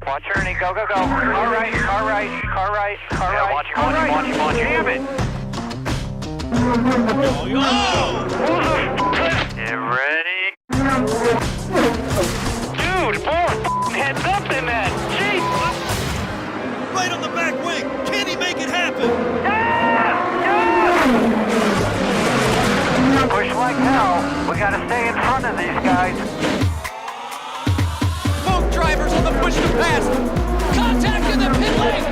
Watch Ernie, go, go, go. Car right, car right, car right, car right. Watch, Damn it. Get ready. Dude, more heads up than that. Jeez. Right on the back wing. Can he make it happen? Push like hell. We gotta stay in front of these guys. Both drivers on the push to pass. Contact in the pit lane.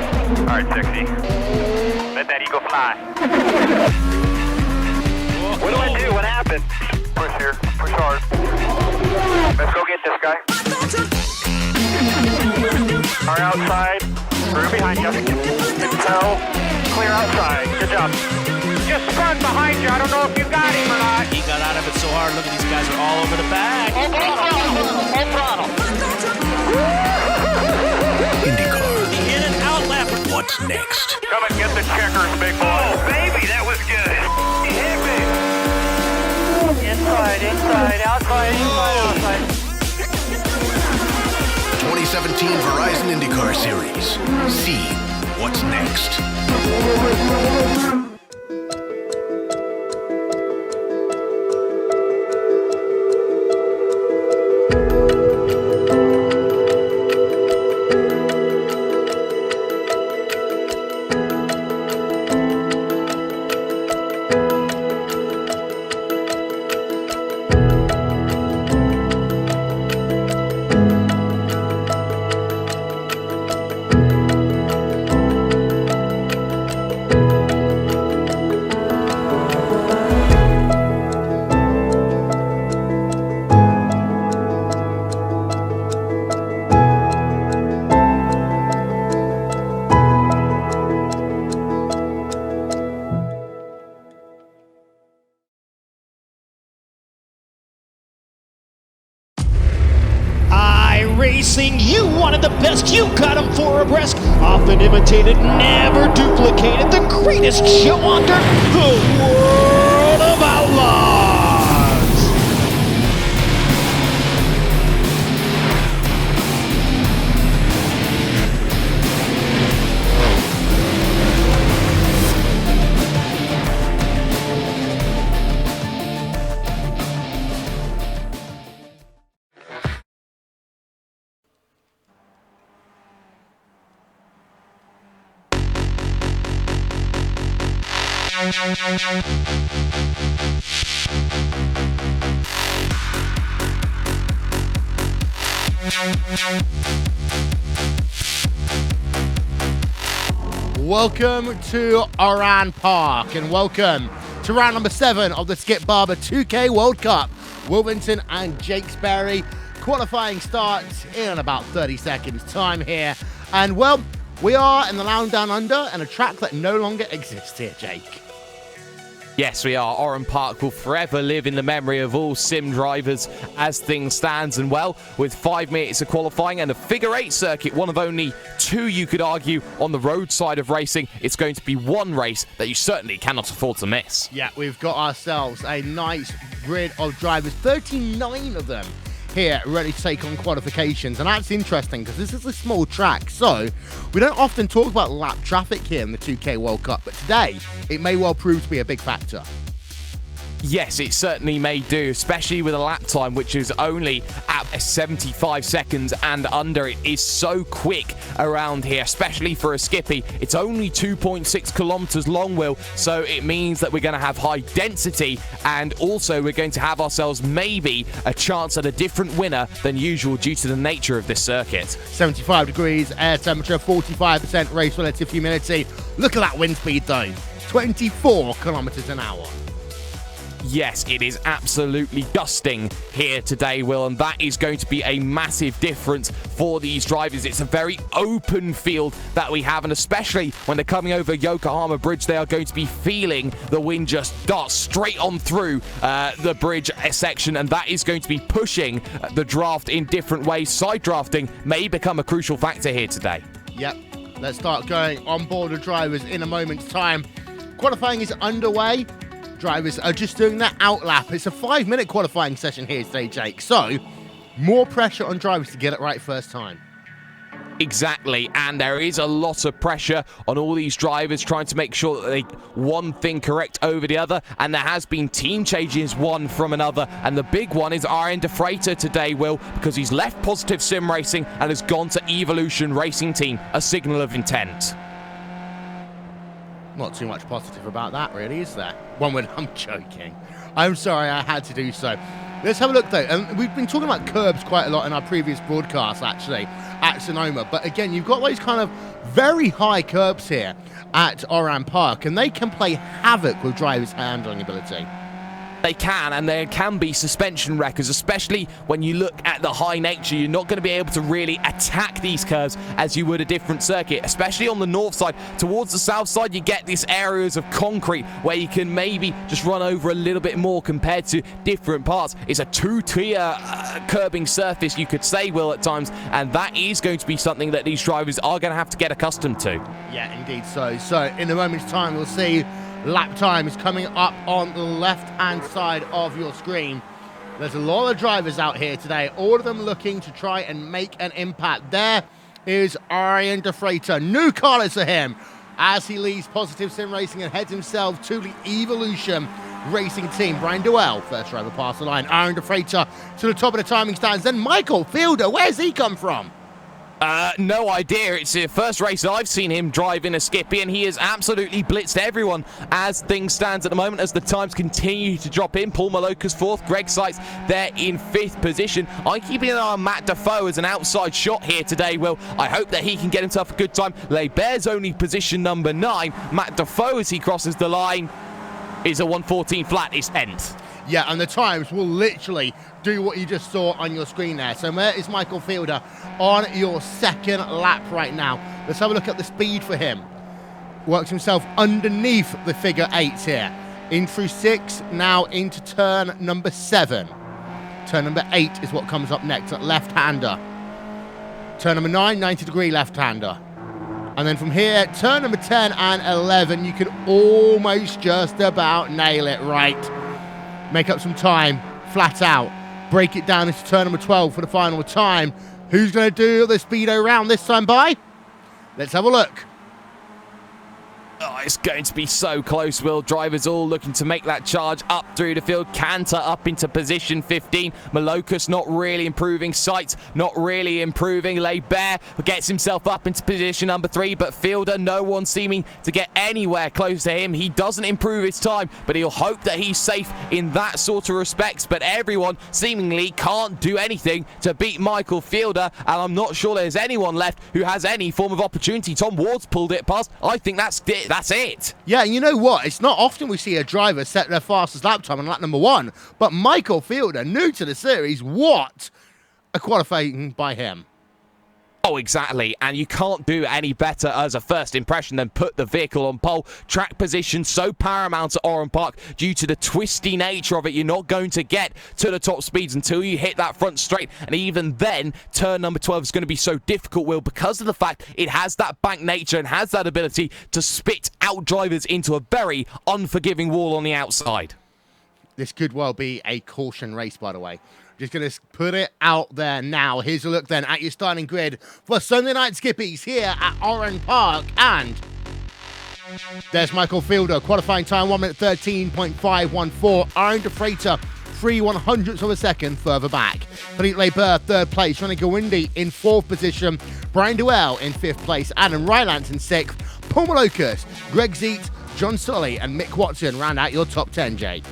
All right, sexy. Let that eagle fly. What do I do? What happened? Push here. Push hard. Let's go get this guy. Car outside. Through behind you. So, clear outside. Good job. Just spun behind you. I don't know if you got him or not. He got out of it so hard. Look at these guys are all over the back. Full throttle. IndyCar. In and out lap. What's next? Come and get the checkers, big boy. Oh, baby, that was good. Hit me. Inside, outside. 2017 Verizon IndyCar Series. See what's next. iRacing, you wanted the best, you got them for abreast. Often imitated, never duplicated. The greatest show under the world of outlaws. Welcome to Oran Park and welcome to round number 7 of the Skip Barber 2K World Cup. Wilmington and Jakesbury qualifying starts in about 30 seconds time here. And well, we are in the Lounge Down Under and a track that no longer exists here, Jake. Yes, we are. Oran Park will forever live in the memory of all sim drivers as things stands. And well, with 5 minutes of qualifying and a figure 8 circuit, one of only 2 you could argue on the road side of racing, it's going to be one race that you certainly cannot afford to miss. Yeah, we've got ourselves a nice grid of drivers, 39 of them here ready to take on qualifications. And that's interesting because this is a small track, so we don't often talk about lap traffic here in the 2K World Cup, but today it may well prove to be a big factor. Yes, it certainly may do, especially with a lap time which is only at 75 seconds and under. It is so quick around here, especially for a skippy. It's only 2.6 kilometers long, Will, so it means that we're going to have high density, and also we're going to have ourselves maybe a chance at a different winner than usual due to the nature of this circuit. 75 degrees, air temperature, 45% race relative humidity. Look at that wind speed though, 24 kilometers an hour. Yes, it is absolutely dusting here today, Will, and that is going to be a massive difference for these drivers. It's a very open field that we have, and especially when they're coming over Yokohama Bridge, they are going to be feeling the wind just dart straight on through the bridge section, and that is going to be pushing the draft in different ways. Side drafting may become a crucial factor here today. Yep, let's start going on board the drivers in a moment's time. Qualifying is underway. Drivers are just doing that out lap. It's a 5-minute qualifying session here today, Jake. So, more pressure on drivers to get it right first time. Exactly, and there is a lot of pressure on all these drivers trying to make sure that they one thing correct over the other, and there has been team changes one from another, and the big one is Oran today, Will, because he's left Positive Sim Racing and has gone to Evolution Racing Team, a signal of intent. Not too much positive about that, really, is there? One word, I'm joking. I'm sorry, I had to do so. Let's have a look, though. And we've been talking about curbs quite a lot in our previous broadcast, actually, at Sonoma. But again, you've got those kind of very high curbs here at Oran Park, and they can play havoc with drivers' handling ability. They can, and there can be suspension wreckers, especially when you look at the high nature. You're not going to be able to really attack these curves as you would a different circuit, especially on the north side. Towards the south side, you get these areas of concrete where you can maybe just run over a little bit more compared to different parts. It's a two-tier curbing surface, you could say, Will, at times, and that is going to be something that these drivers are going to have to get accustomed to. Yeah, indeed so. So in a moment's time, we'll see lap time is coming up on the left-hand side of your screen. There's a lot of drivers out here today, all of them looking to try and make an impact. There is Oran new colours for him as he leaves Positive Sim Racing and heads himself to the Evolution Racing Team. Brian Duell, first driver past the line. Oran to the top of the timing stands. Then Michael Fielder, where's he come from? No idea. It's the first race I've seen him drive in a Skippy, and he has absolutely blitzed everyone as things stands at the moment, as the times continue to drop in. Paul Maloka's fourth, Greg Sykes there in fifth position. I'm keeping an eye on Matt Defoe as an outside shot here today, Will. I hope that he can get himself a good time. Leber's only position number 9. Matt Defoe, as he crosses the line, is a 1:14 flat, is 10th. Yeah, and the times will literally do what you just saw on your screen there. So there is Michael Fielder on your second lap right now. Let's have a look at the speed for him. Works himself underneath the figure 8s here. In through 6, now into turn number 7. Turn number 8 is what comes up next at left-hander. Turn number 9, 90-degree left-hander. And then from here, turn number 10 and 11, you can almost just about nail it right. Make up some time, flat out. Break it down into turn number 12 for the final time. Who's going to do the speedo round this time by? Let's have a look. Oh, it's going to be so close, Will. Drivers all looking to make that charge up through the field. Cantor up into position 15. Malokas not really improving. Sights not really improving. Leber gets himself up into position number 3, but Fielder, no one seeming to get anywhere close to him. He doesn't improve his time, but he'll hope that he's safe in that sort of respects. But everyone seemingly can't do anything to beat Michael Fielder, and I'm not sure there's anyone left who has any form of opportunity. Tom Ward's pulled it past. I think that's it. That's it. Yeah, and you know what? It's not often we see a driver set their fastest lap time on lap number 1, but Michael Fielder, new to the series, what a qualifying by him. Oh, exactly, and you can't do any better as a first impression than put the vehicle on pole. Track position so paramount at Oran Park due to the twisty nature of it. You're not going to get to the top speeds until you hit that front straight, and even then, turn number 12 is going to be so difficult, Will, because of the fact it has that bank nature and has that ability to spit out drivers into a very unforgiving wall on the outside. This could well be a caution race, by the way. Just going to put it out there now. Here's a look then at your starting grid for Sunday Night Skippies here at Oran Park. And there's Michael Fielder, qualifying time 1 minute 13.514. Oran DeFreitas, 3/100ths of a second further back. Philippe Leber, third place. Ronnie Gawindi in fourth position. Brian Duell in fifth place. Adam Rylance in sixth. Paul Malokas, Greg Zeet, John Sully, and Mick Watson round out your top 10, Jake.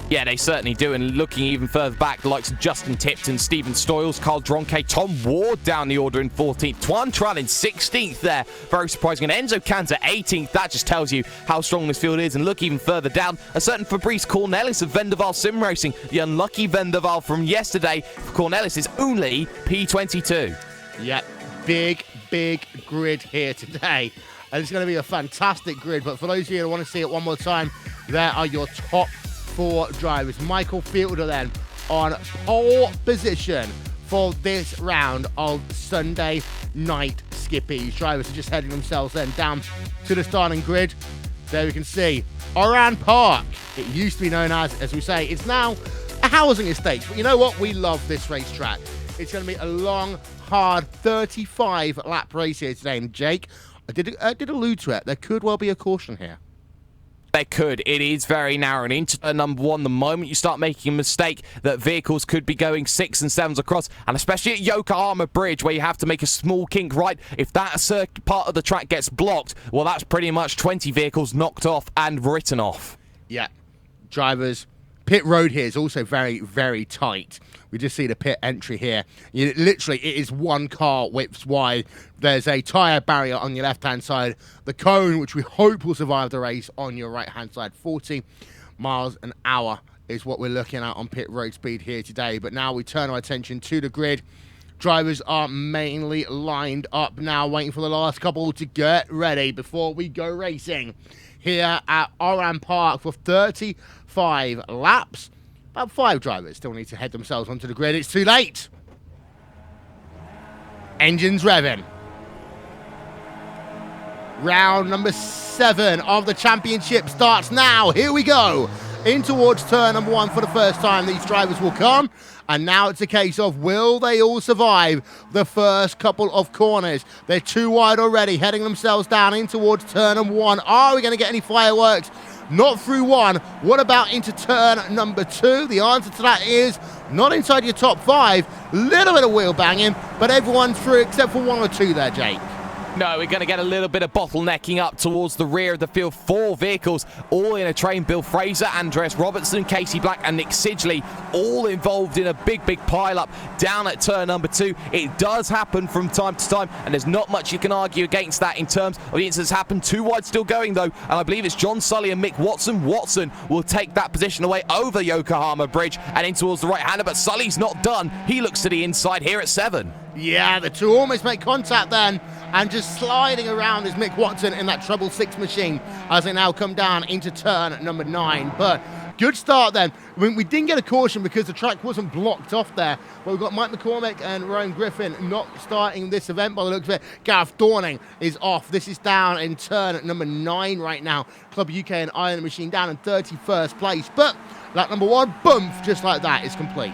Yeah, they certainly do. And looking even further back, the likes of Justin Tipton, Stephen Stoyles, Carl Dronke, Tom Ward down the order in 14th. Tuan Tran in 16th there. Very surprising. And Enzo Cantor 18th. That just tells you how strong this field is. And look even further down, a certain Fabrice Cornelis of Vendaval Sim Racing. The unlucky Vendaval from yesterday. For Cornelis is only P22. Yeah, big grid here today. And it's going to be a fantastic grid. But for those of you who want to see it one more time, there are your top 4 drivers. Michael Fielder then on pole position for this round of Sunday Night Skippies. Drivers are just heading themselves then down to the starting grid. There we can see Oran Park. It used to be known as we say, it's now a housing estate. But you know what? We love this racetrack. It's going to be a long, hard 35 lap race here today. And Jake, I did allude to it. There could well be a caution here. There could. It is very narrow. And into turn number 1, the moment you start making a mistake, that vehicles could be going 6s and 7s across, and especially at Yokohama Bridge, where you have to make a small kink right. If that part of the track gets blocked, well, that's pretty much 20 vehicles knocked off and written off. Yeah, drivers. Pit road here is also very, very tight. We just see the pit entry here. Literally, it is one car width wide. There's a tyre barrier on your left-hand side. The cone, which we hope will survive the race, on your right-hand side. 40 miles an hour is what we're looking at on pit road speed here today. But now we turn our attention to the grid. Drivers are mainly lined up now, waiting for the last couple to get ready before we go racing here at Oran Park for 35 laps. About 5 drivers still need to head themselves onto the grid. It's too late. Engines revving. Round number 7 of the championship starts now. Here we go. In towards turn number 1 for the first time. These drivers will come. And now it's a case of, will they all survive the first couple of corners? They're too wide already, heading themselves down in towards turn number 1. Are we going to get any fireworks? Not through 1. What about into turn number 2? The answer to that is not inside your top 5. Little bit of wheel banging, but everyone's through except for 1 or 2 there, Jake. No, we're going to get a little bit of bottlenecking up towards the rear of the field. 4 vehicles, all in a train. Bill Fraser, Andreas Robertson, Casey Black and Nick Sidgley, all involved in a big pile-up down at turn number 2. It does happen from time to time, and there's not much you can argue against that in terms of the incidents happen. 2 wide still going, though, and I believe it's John Sully and Mick Watson. Watson will take that position away over Yokohama Bridge and in towards the right-hander, but Sully's not done. He looks to the inside here at 7. Yeah, the 2 almost make contact then, and just sliding around is Mick Watson in that treble 6 machine as they now come down into turn number 9. But good start then. I mean, we didn't get a caution because the track wasn't blocked off there. But we've got Mike McCormick and Ryan Griffin not starting this event by the looks of it. Gareth Dorning is off. This is down in turn number 9 right now. Club UK and Iron Machine down in 31st place. But lap number 1, boom, just like that, is complete.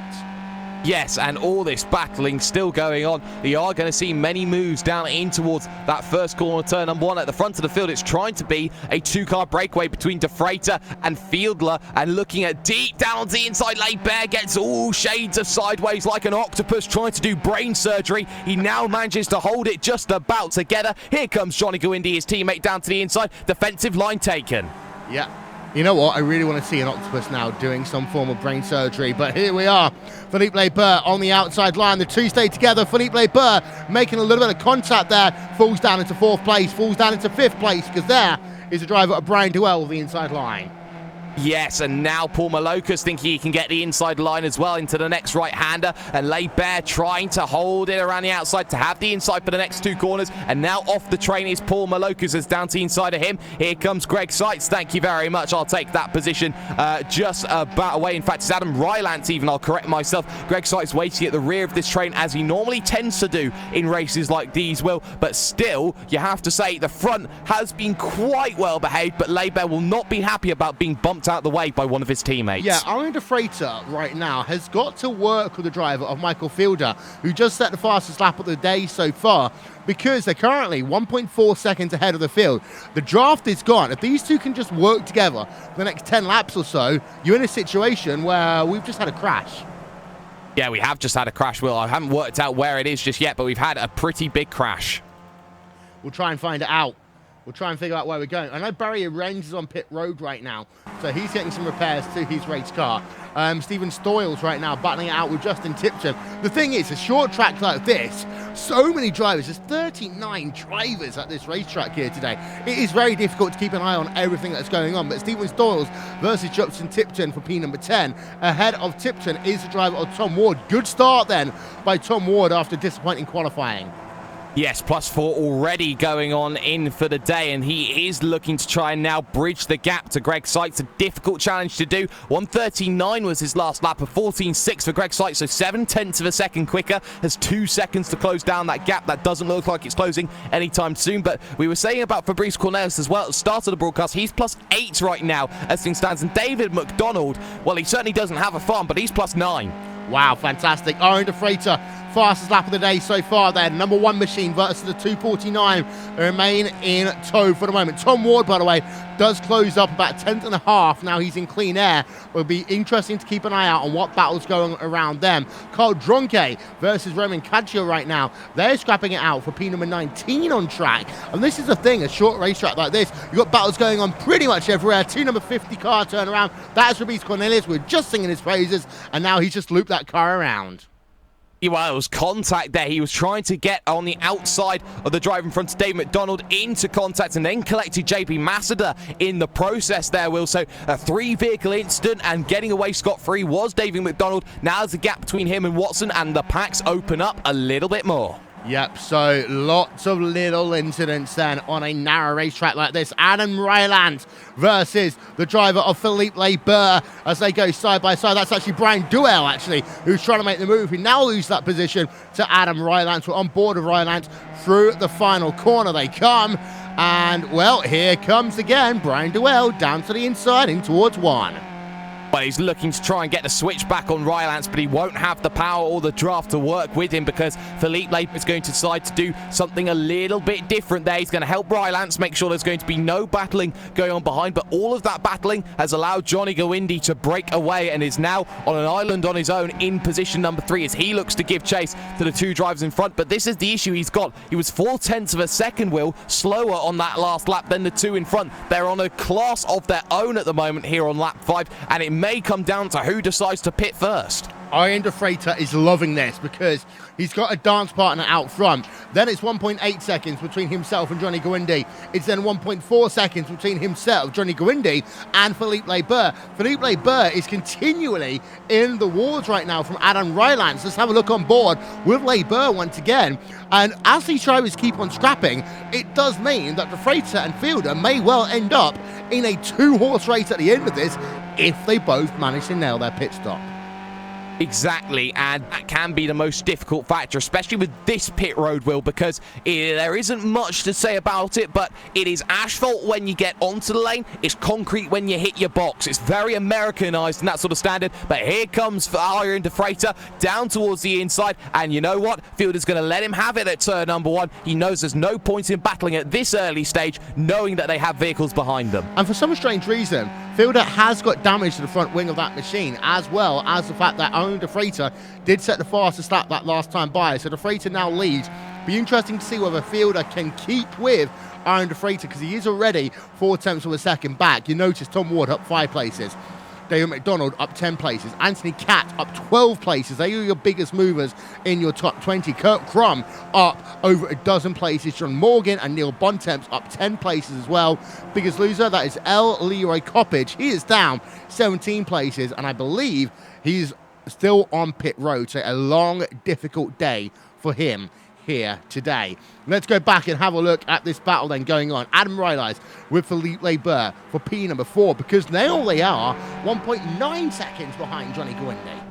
Yes, and all this battling still going on. We are going to see many moves down in towards that first corner, turn number 1 at the front of the field. It's trying to be a 2-car breakaway between De Freitas and Fiedler, and looking at deep down on the inside lane. Bear gets all shades of sideways like an octopus trying to do brain surgery. He now manages to hold it just about together. Here comes Johnny Gwindi, his teammate, down to the inside. Defensive line taken. Yeah. You know what? I really want to see an octopus now doing some form of brain surgery. But here we are. Philippe Leber on the outside line. The 2 stay together. Philippe Leber making a little bit of contact there. Falls down into 4th place. Falls down into 5th place because there is the driver of Brian Duell with the inside line. Yes, and now Paul Malokas thinking he can get the inside line as well into the next right-hander, and Leibert trying to hold it around the outside to have the inside for the next 2 corners, and now off the train is Paul Malokas as down to the inside of him. Here comes Greg Seitz. Thank you very much. I'll take that position just about away. In fact, it's Adam Rylance even. I'll correct myself. Greg Seitz waiting at the rear of this train as he normally tends to do in races like these, Will, but still, you have to say the front has been quite well behaved, but Leibert will not be happy about being bumped out of the way by one of his teammates. Yeah, Oran De Freitas right now has got to work with the driver of Michael Fielder, who just set the fastest lap of the day so far, because they're currently 1.4 seconds ahead of the field. The draft is gone. If these 2 can just work together for the next 10 laps or so, you're in a situation where we've just had a crash. Yeah, we have just had a crash, Will. I haven't worked out where it is just yet, but we've had a pretty big crash. We'll try and find it out. We'll try and figure out where we're going. I know Barry Arrange is on pit road right now, so he's getting some repairs to his race car. Stephen Stoyles right now battling it out with Justin Tipton. The thing is, a short track like this, so many drivers. There's 39 drivers at this racetrack here today. It is very difficult to keep an eye on everything that's going on, but Stephen Stoyles versus Justin Tipton for P number 10. Ahead of Tipton is the driver of Tom Ward. Good start then by Tom Ward after disappointing qualifying. Yes, +4 already going on in for the day, and he is looking to try and now bridge the gap to Greg Seitz. A difficult challenge to do. 1:39 was his last lap, a 14.6 for Greg Seitz, so 7/10 of a second quicker. Has 2 seconds to close down that gap. That doesn't look like it's closing anytime soon, but we were saying about Fabrice Cornelis as well at the start of the broadcast. He's +8 right now as things stands, and David McDonald, well, he certainly doesn't have a farm, but he's +9. Wow, fantastic. Oran De Freitas Fastest lap of the day so far then. Number 1 machine versus the 249 remain in tow for the moment. Tom Ward, by the way, does close up about 10th and a half. Now he's in clean air. It'll be interesting to keep an eye out on what battle's going around them. Carl Dronke versus Roman Caccio right now. They're scrapping it out for P number 19 on track. And this is the thing, a short racetrack like this, you've got battles going on pretty much everywhere. 2 number 50 car turnaround. That's Rabis Cornelius. We're just singing his praises. And now he's just looped that car around. Well, it was contact there. He was trying to get on the outside of the driver in front of Dave McDonald into contact and then collected JP Masada in the process there, Will. So a 3-vehicle incident and getting away scot-free was David McDonald. Now there's a gap between him and Watson and the packs open up a little bit more. Yep, so lots of little incidents then on a narrow racetrack like this. Adam Ryland versus the driver of Philippe Leber as they go side by side. That's actually Brian Duell, actually, who's trying to make the move. He now loses that position to Adam Ryland. We're on board of Ryland through the final corner. They come, and, well, here comes again Brian Duell down to the inside in towards 1. Well, he's looking to try and get the switch back on Rylance, but he won't have the power or the draft to work with him because Philippe Leib is going to decide to do something a little bit different there. He's going to help Rylance make sure there's going to be no battling going on behind, but all of that battling has allowed Johnny Gowindi to break away and is now on an island on his own in position number 3 as he looks to give chase to the 2 drivers in front. But this is the issue he's got. He was 0.4 of a second, Will, slower on that last lap than the 2 in front. They're on a class of their own at the moment here on lap 5, and it may come down to who decides to pit first. Iron De Freitas is loving this because he's got a dance partner out front. Then it's 1.8 seconds between himself and Johnny Gowindi. It's then 1.4 seconds between himself, Johnny Gowindi, and Philippe Leber. Philippe Leber is continually in the wars right now from Adam Rylance. Let's have a look on board with Leber once again. And as these drivers keep on scrapping, it does mean that De Freitas and Fielder may well end up in a 2-horse race at the end of this if they both manage to nail their pit stop. Exactly, and that can be the most difficult factor, especially with this pit road, Will, because there isn't much to say about it, but it is asphalt when you get onto the lane, it's concrete when you hit your box. It's very Americanized in that sort of standard, but here comes Iron De Freitas down towards the inside, and you know what? Fielder's going to let him have it at turn number 1. He knows there's no point in battling at this early stage, knowing that they have vehicles behind them. And for some strange reason, Fielder has got damage to the front wing of that machine, as well as the fact that Iron De Freitas did set the fastest lap that last time by. So De Freitas now leads. Be interesting to see whether Fielder can keep with Iron De Freitas because he is already 0.4 of a second back. You notice Tom Ward up 5 places. David McDonald up 10 places. Anthony Catt up 12 places. They are your biggest movers in your top 20. Kurt Crum up over a dozen places. John Morgan and Neil Bontemps up 10 places as well. Biggest loser, that is L. Leroy Coppage. He is down 17 places, and I believe he's still on pit road. So a long, difficult day for him here today. Let's go back and have a look at this battle then going on. Adam Rylance with Philippe Leber for P number 4 because now they are 1.9 seconds behind Johnny Gowindi.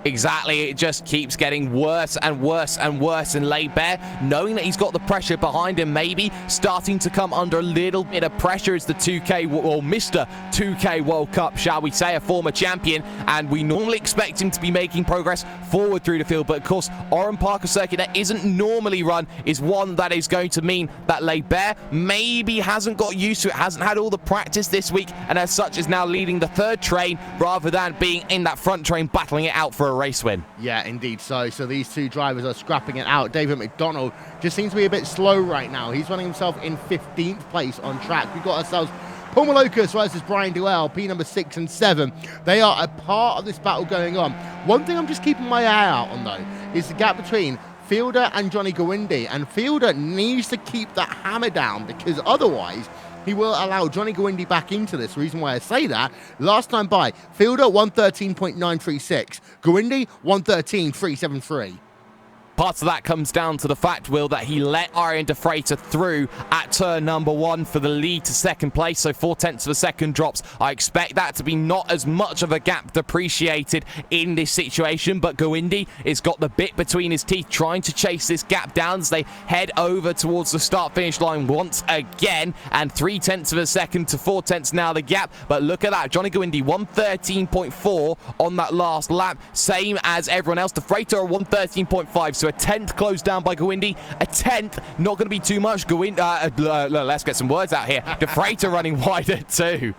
Exactly, it just keeps getting worse and worse and worse, and Leber, knowing that he's got the pressure behind him, maybe starting to come under a little bit of pressure as the 2K, or Mr. 2K World Cup, shall we say, a former champion, and we normally expect him to be making progress forward through the field, but of course, Oran Parker circuit that isn't normally run is one that is going to mean that Leber maybe hasn't got used to it, hasn't had all the practice this week, and as such is now leading the 3rd train rather than being in that front train battling it out for a race win. Yeah, indeed. So these 2 drivers are scrapping it out. David McDonald just seems to be a bit slow right now. He's running himself in 15th place on track. We've got ourselves Paul Malocas versus Brian Duell, P number 6 and 7. They are a part of this battle going on. One thing I'm just keeping my eye out on, though, is the gap between Fielder and Johnny Gowindi. And Fielder needs to keep that hammer down because otherwise he will allow Johnny Gowindi back into this. The reason why I say that, last time by, Fielder 113.936, Gowindi 113.373. Part of that comes down to the fact, Will, that he let Iron De Freitas through at turn number 1 for the lead to second place, so 0.4 of a second drops. I expect that to be not as much of a gap depreciated in this situation, but Gowindi has got the bit between his teeth trying to chase this gap down as they head over towards the start-finish line once again, and 0.3 of a second to 0.4 now the gap. But look at that, Johnny Gowindi 1:13.4 on that last lap, same as everyone else. De Freitas 1:13.5, so a 10th closed down by Gowindi. A 10th, not going to be too much. Gowindi, let's get some words out here. De Freitas running wider too.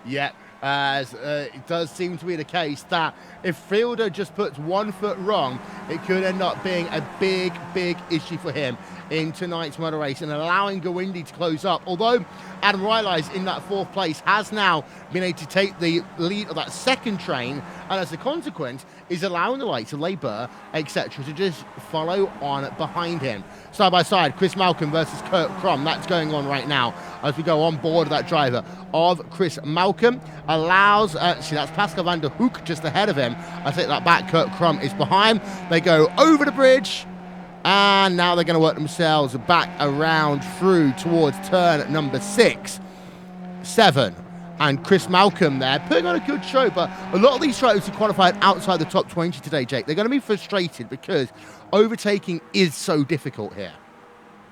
Yeah, as it does seem to be the case that if Fielder just puts 1 foot wrong, it could end up being a big, big issue for him in tonight's motor race and allowing Gowindi to close up. Although Adam Riley's in that 4th place has now been able to take the lead of that second train, and as a consequence is allowing the likes of Labour, etc., to just follow on behind him. Side by side, Chris Malcolm versus Kurt Crum. That's going on right now as we go on board that driver of Chris Malcolm. Allows, actually that's Pascal van der Hoek just ahead of him. I take that back, Kurt Crum is behind. They go over the bridge, and now they're going to work themselves back around through towards turn number 6, 7. And Chris Malcolm there, putting on a good show, but a lot of these drivers who qualified outside the top 20 today, Jake, they're going to be frustrated because overtaking is so difficult here.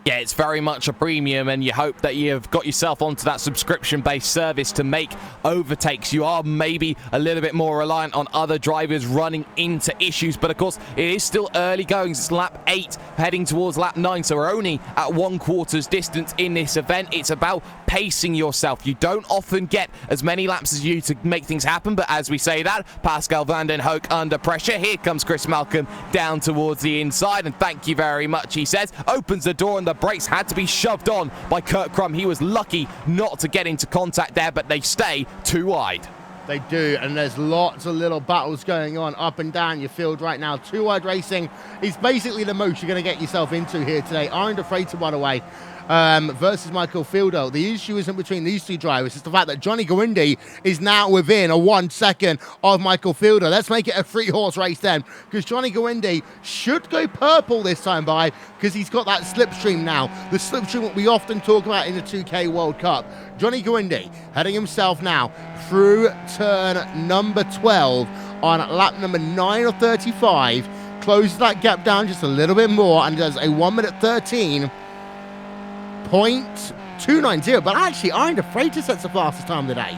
Yeah, it's very much a premium, and you hope that you've got yourself onto that subscription-based service to make overtakes. You are maybe a little bit more reliant on other drivers running into issues, but of course, it is still early goings. It's lap 8, heading towards lap 9, so we're only at 1/4 distance in this event. It's about pacing yourself. You don't often get as many laps as you to make things happen, but as we say that, Pascal van den Hoek under pressure. Here comes Chris Malcolm down towards the inside, and thank you very much, he says. Opens the door, and the brakes had to be shoved on by Kurt Crum. He was lucky not to get into contact there, but they stay too wide. They do, and there's lots of little battles going on up and down your field right now. Two wide racing is basically the most you're going to get yourself into here today. Iron De Freitas, by the way, versus Michael Fielder. The issue isn't between these two drivers. It's the fact that Johnny Gowindi is now within a 1 second of Michael Fielder. Let's make it a 3-horse race then, because Johnny Gowindi should go purple this time by, because he's got that slipstream now. The slipstream that we often talk about in the 2K World Cup. Johnny Gowindi heading himself now through turn number 12 on lap number 9 of 35. Closes that gap down just a little bit more and does a 1:13.290. But actually, Iron De Freitas sets the fastest time of the day.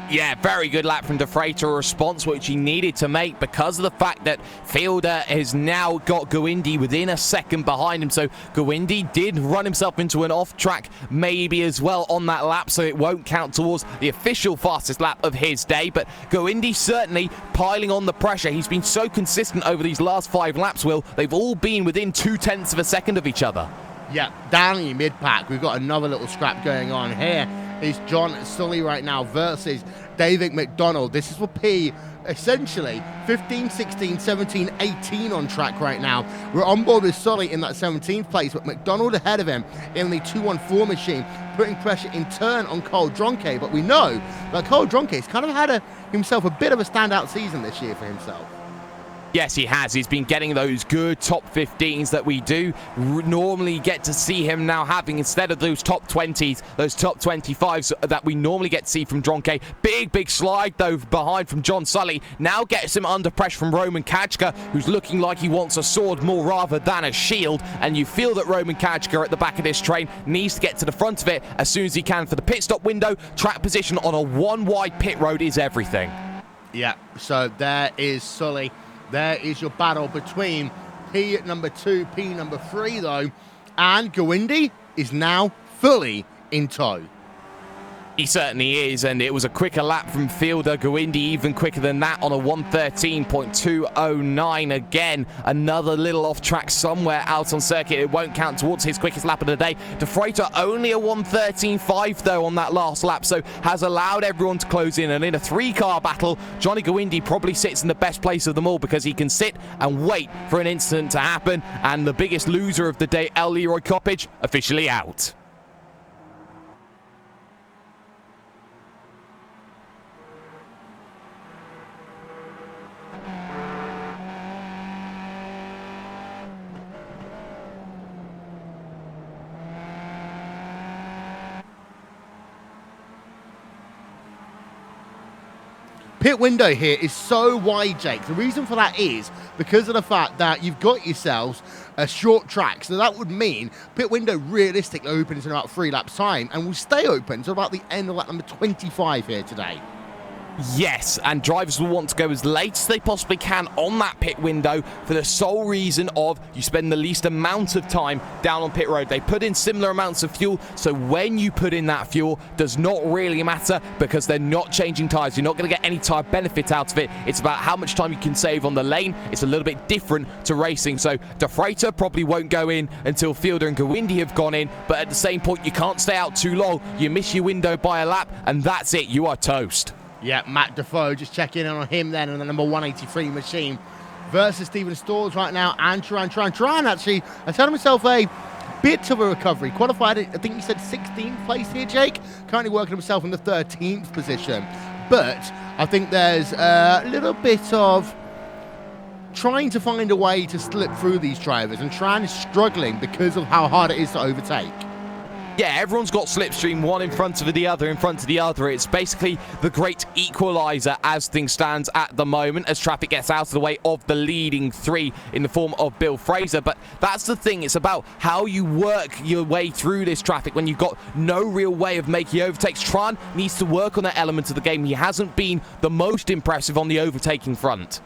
Yeah, very good lap from De Freitas, a response which he needed to make because of the fact that Fielder has now got Gowindi within a second behind him. So Gowindi did run himself into an off-track maybe as well on that lap, so it won't count towards the official fastest lap of his day. But Gowindi certainly piling on the pressure. He's been so consistent over these last 5 laps, Will. They've all been within 0.2 of a second of each other. Yeah, down in your mid-pack, we've got another little scrap going on here. Is John Sully right now versus David McDonald. This is for P, essentially 15, 16, 17, 18 on track right now. We're on board with Sully in that 17th place, but McDonald ahead of him in the 214 machine, putting pressure in turn on Cole Dronke. But we know that Cole Dronke's kind of had himself a bit of a standout season this year for himself. Yes, he has. He's been getting those good top 15s that we do normally get to see him now having instead of those top 20s, those top 25s that we normally get to see from Dronke. Big slide, though, behind from John Sully. Now gets him under pressure from Roman Kachka, who's looking like he wants a sword more rather than a shield. And you feel that Roman Kachka at the back of this train needs to get to the front of it as soon as he can for the pit stop window. Track position on a 1-wide pit road is everything. Yeah, so there is Sully. There is your battle between P number 2, P number 3, though. And Gowindi is now fully in tow. He certainly is, and it was a quicker lap from Fielder. Gowindi even quicker than that on a 1:13.209. Again, another little off track somewhere out on circuit. It won't count towards his quickest lap of the day. De Freitas only a 1:13.5 though on that last lap, so has allowed everyone to close in. And in a 3-car battle, Johnny Gowindi probably sits in the best place of them all because he can sit and wait for an incident to happen. And the biggest loser of the day, El Leroy Coppage, officially out. pit window here is so wide, Jake. The reason for that is because of the fact that you've got yourselves a short track. So that would mean pit window realistically opens in about 3 laps time and will stay open until about the end of lap number 25 here today. Yes, and drivers will want to go as late as they possibly can on that pit window for the sole reason of you spend the least amount of time down on pit road. They put in similar amounts of fuel, so when you put in that fuel does not really matter because they're not changing tyres. You're not going to get any tyre benefit out of it. It's about how much time you can save on the lane. It's a little bit different to racing, so De Freitas probably won't go in until Fielder and Gawindi have gone in, but at the same point, you can't stay out too long. You miss your window by a lap, and that's it. You are toast. Yeah, Matt Defoe, just checking in on him then on the number 183 machine versus Stephen Stalls right now. And Turan actually has had himself a bit of a recovery. Qualified, I think he said 16th place here, Jake. Currently working himself in the 13th position. But I think there's a little bit of trying to find a way to slip through these drivers. And Turan is struggling because of how hard it is to overtake. Yeah, everyone's got slipstream, one in front of the other, It's basically the great equalizer as things stands at the moment as traffic gets out of the way of the leading 3 in the form of Bill Fraser. But that's the thing. It's about how you work your way through this traffic when you've got no real way of making overtakes. Tran needs to work on that element of the game. He hasn't been the most impressive on the overtaking front.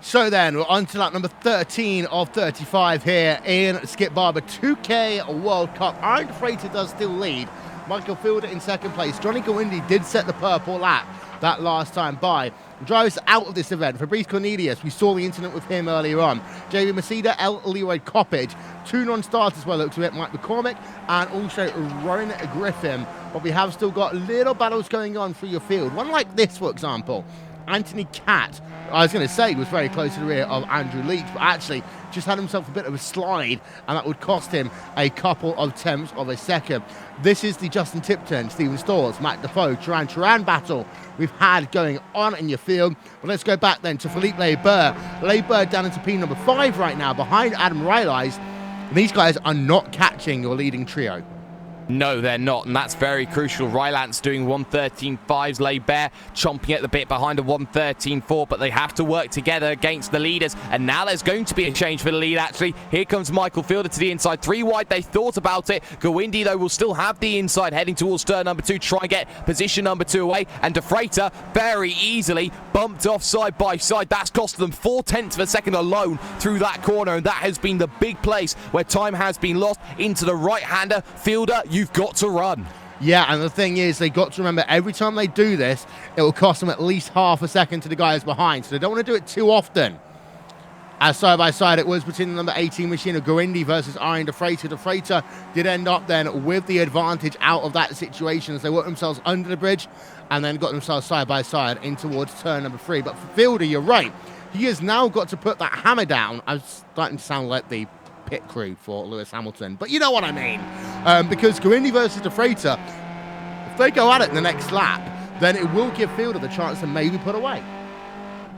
So then, we're on to lap number 13 of 35 here in Skip Barber 2K World Cup. Oran Freighter does still lead. Michael Fielder in second place. Johnny Gawindi did set the purple lap that last time by. Drivers out of this event. Fabrice Cornelius, we saw the incident with him earlier on. JB Maceda, L. Leroy Coppage. 2 non-starters by the looks of it. Mike McCormick and also Rowan Griffin. But we have still got little battles going on through your field. One like this, for example. Anthony Catt, I was going to say, was very close to the rear of Andrew Leach, but actually just had himself a bit of a slide, and that would cost him a couple of tenths of a second. This is the Justin Tipton, Stephen Stalls, Matt Defoe, Turan battle we've had going on in your field. But let's go back then to Philippe Leibert. Leibert down into P number 5 right now, behind Adam Rylais. These guys are not catching your leading trio. No, they're not, and that's very crucial. Rylance doing 113.5s, Leibert chomping at the bit behind a 113.4, but they have to work together against the leaders, and now there's going to be a change for the lead, actually. Here comes Michael Fielder to the inside, 3 wide, they thought about it. Gawindi, though, will still have the inside, heading towards turn number 2, try and get position number 2 away, and De Freitas very easily bumped off side by side. That's cost them 0.4 of a second alone through that corner, and that has been the big place where time has been lost into the right-hander. Fielder, you've got to run. Yeah, and the thing is, they got to remember every time they do this, it will cost them at least half a second to the guys behind. So they don't want to do it too often. As side by side, it was between the number 18 machine of Gawindi versus Oran De Freitas. De Freitas did end up then with the advantage out of that situation as they worked themselves under the bridge and then got themselves side by side in towards turn number 3. But for Fielder, you're right. He has now got to put that hammer down. I'm starting to sound like the pit crew for Lewis Hamilton, but you know what I mean. Because Gawindi versus De Freitas, if they go at it in the next lap, then it will give Fielder the chance to maybe put away.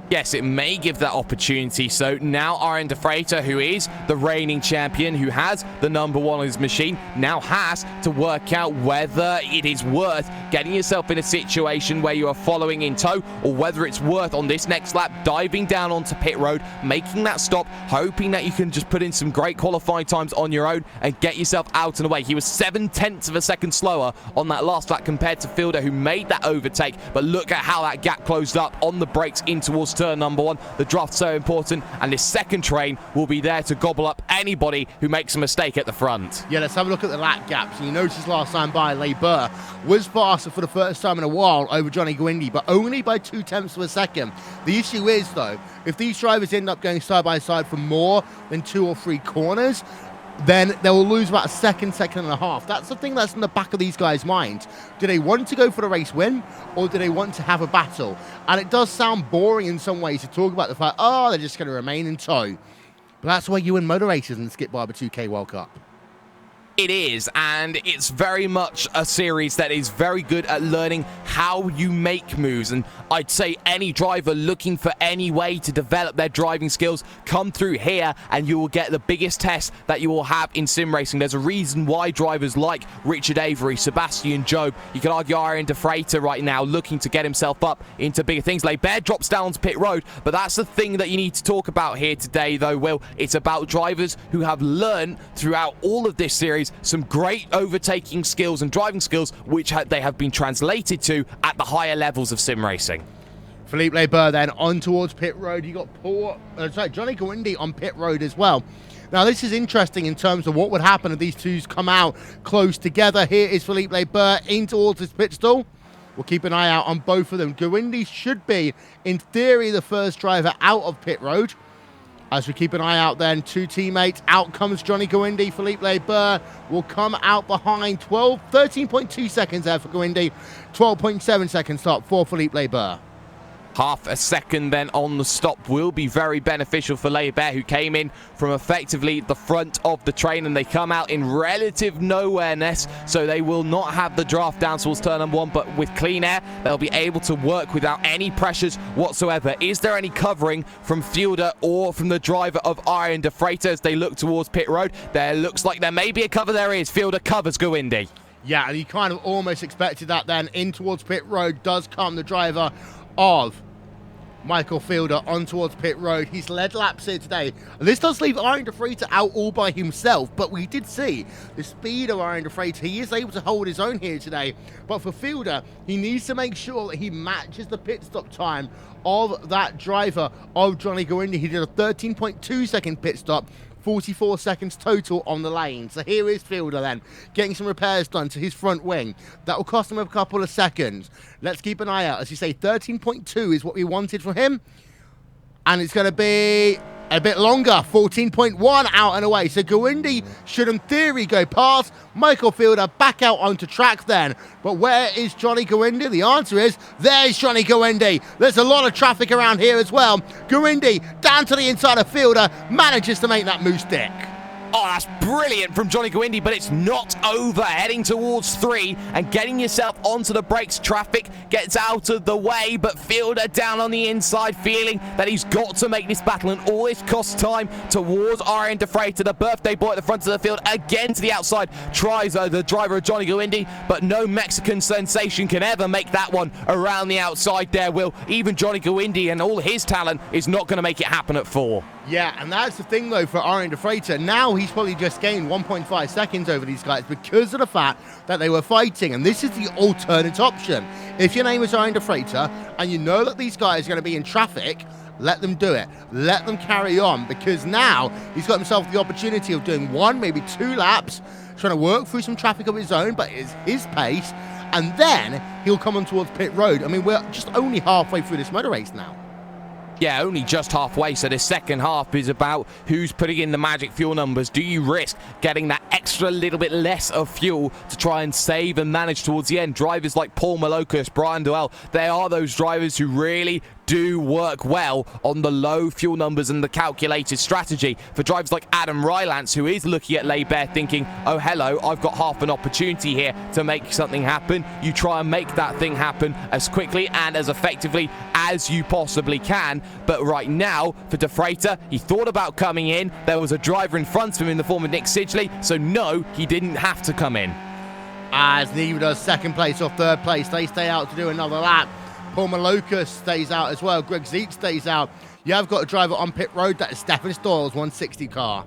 Yes, it may give that opportunity. So now Oran De Freitas, who is the reigning champion, who has the number 1 on his machine, now has to work out whether it is worth getting yourself in a situation where you are following in tow, or whether it's worth on this next lap diving down onto pit road, making that stop, hoping that you can just put in some great qualifying times on your own and get yourself out and away. He was 0.7 of a second slower on that last lap compared to Fielder, who made that overtake, but look at how that gap closed up on the brakes in towards turn number 1. The draft's so important, and this second train will be there to gobble up anybody who makes a mistake at the front. Yeah, let's have a look at the lap gaps. You noticed last time by Leibert was faster for the first time in a while over Johnny Gawindi, but only by 0.2 of a second. The issue is, though, if these drivers end up going side by side for more than 2 or 3 corners, then they will lose about a second and a half. That's the thing that's in the back of these guys' minds. Do they want to go for the race win, or do they want to have a battle? And it does sound boring in some ways to talk about the fact, oh, they're just going to remain in tow. But that's why you win motor races in the Skip Barber 2K World Cup. It is, and it's very much a series that is very good at learning how you make moves. And I'd say any driver looking for any way to develop their driving skills, come through here and you will get the biggest test that you will have in sim racing. There's a reason why drivers like Richard Avery, Sebastian Job, you could argue Oran de Freitas right now looking to get himself up into bigger things. Bear drops down to pit road, but that's the thing that you need to talk about here today though, Will. It's about drivers who have learned throughout all of this series some great overtaking skills and driving skills which they have been translated to at the higher levels of sim racing. Philippe Leber then on towards pit road. You got Johnny Gwindi on pit road as well. Now this is interesting in terms of what would happen if these two come out close together. Here is Philippe Leber in towards his pit stall. We'll keep an eye out on both of them. Gwindi should be, in theory, the first driver out of pit road. As we keep an eye out then, two teammates. Out comes Johnny Gwindi. Philippe Leber will come out behind. 13.2 seconds there for Gwindi. 12.7 seconds stop for Philippe Leber. Half a second then on the stop will be very beneficial for Leber, who came in from effectively the front of the train, and they come out in relative nowhereness, so they will not have the draft down towards turn number 1, but with clean air they'll be able to work without any pressures whatsoever. Is there any covering from Fielder or from the driver of Oran de Freitas as they look towards pit road? There looks like there may be a cover. There is. Fielder covers Gwindi. Yeah, and you kind of almost expected that then. In towards pit road does come the driver of Michael Fielder on towards pit road. He's led laps here today. This does leave Oran de Freitas out all by himself, but we did see the speed of Oran de Freitas. He is able to hold his own here today, but for Fielder, he needs to make sure that he matches the pit stop time of that driver of Johnny Gwindi. He did a 13.2 second pit stop, 44 seconds total on the lane. So here is Fielder then, getting some repairs done to his front wing. That will cost him a couple of seconds. Let's keep an eye out. As you say, 13.2 is what we wanted from him. And it's going to be a bit longer, 14.1 out and away. So Gwindi should in theory go past Michael Fielder, back out onto track then. But where is Johnny Gwindi? The answer is, there's Johnny Gwindi. There's a lot of traffic around here as well. Gwindi down to the inside of Fielder, manages to make that move stick. Oh, that's brilliant from Johnny Gwindi, but it's not over. Heading towards 3 and getting yourself onto the brakes. Traffic gets out of the way, but Fielder down on the inside, feeling that he's got to make this battle, and all this costs time towards Oran de Freitas, the birthday boy at the front of the field. Again to the outside, tries the driver of Johnny Gwindi, but no Mexican sensation can ever make that one around the outside there, Will. Even Johnny Gwindi and all his talent is not going to make it happen at 4. Yeah, and that's the thing, though, for Oran de Freitas. Now he's probably just gained 1.5 seconds over these guys because of the fact that they were fighting. And this is the alternate option. If your name is Oran de Freitas and you know that these guys are going to be in traffic, let them do it. Let them carry on, because now he's got himself the opportunity of doing 1, maybe 2 laps, trying to work through some traffic of his own, but it's his pace. And then he'll come on towards pit road. I mean, we're just only halfway through this motor race now. Yeah, only just halfway, so the second half is about who's putting in the magic fuel numbers. Do you risk getting that extra little bit less of fuel to try and save and manage towards the end? Drivers like Paul Malocus, Brian Doyle, they are those drivers who really do work well on the low fuel numbers and the calculated strategy. For drivers like Adam Rylance, who is looking at Leber thinking, oh hello, I've got half an opportunity here to make something happen. You try and make that thing happen as quickly and as effectively as you possibly can. But right now, for de Freitas, he thought about coming in. There was a driver in front of him in the form of Nick Sidgley, so no, he didn't have to come in. As neither does second place or third place. They stay out to do another lap. Paul Malocus stays out as well. Greg Zeet stays out. You have got a driver on pit road. That is Stefan Stoyles' 160 car.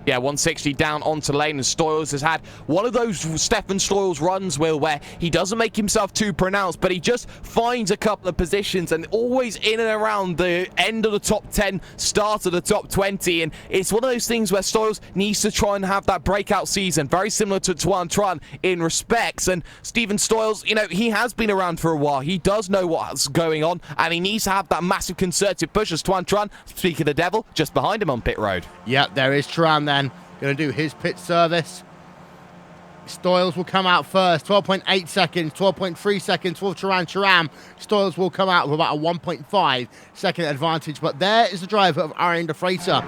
Yeah, 160 down onto lane, and Stoyles has had one of those Stefan Stoyles runs, Will, where he doesn't make himself too pronounced, but he just finds a couple of positions and always in and around the end of the top 10, start of the top 20, and it's one of those things where Stoyles needs to try and have that breakout season, very similar to Tuan Tran in respects. And Stephen Stoyles, you know, he has been around for a while. He does know what's going on, and he needs to have that massive concerted push as Tuan Tran, speak of the devil, just behind him on pit road. Yeah, there is Tran there. Going to do his pit service. Stoyles will come out first, 12.8 seconds, 12.3 seconds for Turan. Stoyles will come out with about a 1.5 second advantage, but there is the driver of Oran de Freitas.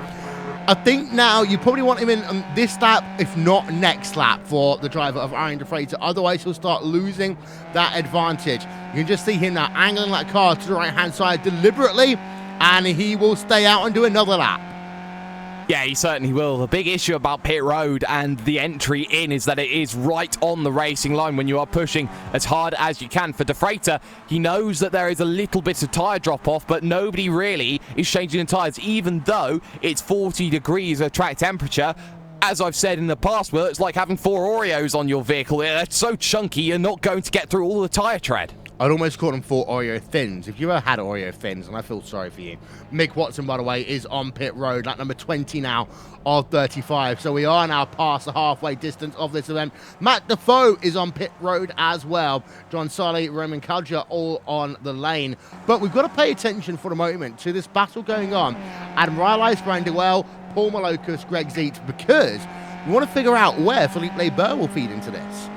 I think now you probably want him in on this lap, if not next lap, for the driver of Aaron De Freitas. Otherwise, he'll start losing that advantage. You can just see him now angling that car to the right-hand side deliberately, and he will stay out and do another lap. Yeah, he certainly will. The big issue about pit road and the entry in is that it is right on the racing line when you are pushing as hard as you can. For De Freitas, he knows that there is a little bit of tyre drop-off, but nobody really is changing the tyres, even though it's 40 degrees of track temperature. As I've said in the past, well, it's like having 4 Oreos on your vehicle. It's so chunky, you're not going to get through all the tyre tread. I'd almost call them 4 Oreo Thins. If you ever had Oreo Thins, and I feel sorry for you. Mick Watson, by the way, is on pit road, lap number 20 now of 35. So we are now past the halfway distance of this event. Matt Defoe is on pit road as well. John Sully, Roman Kudja, all on the lane. But we've got to pay attention for the moment to this battle going on. Adam Rylance, Brian Dewell, Paul Malocus, Greg Zeet, because we want to figure out where Philippe Leber will feed into this.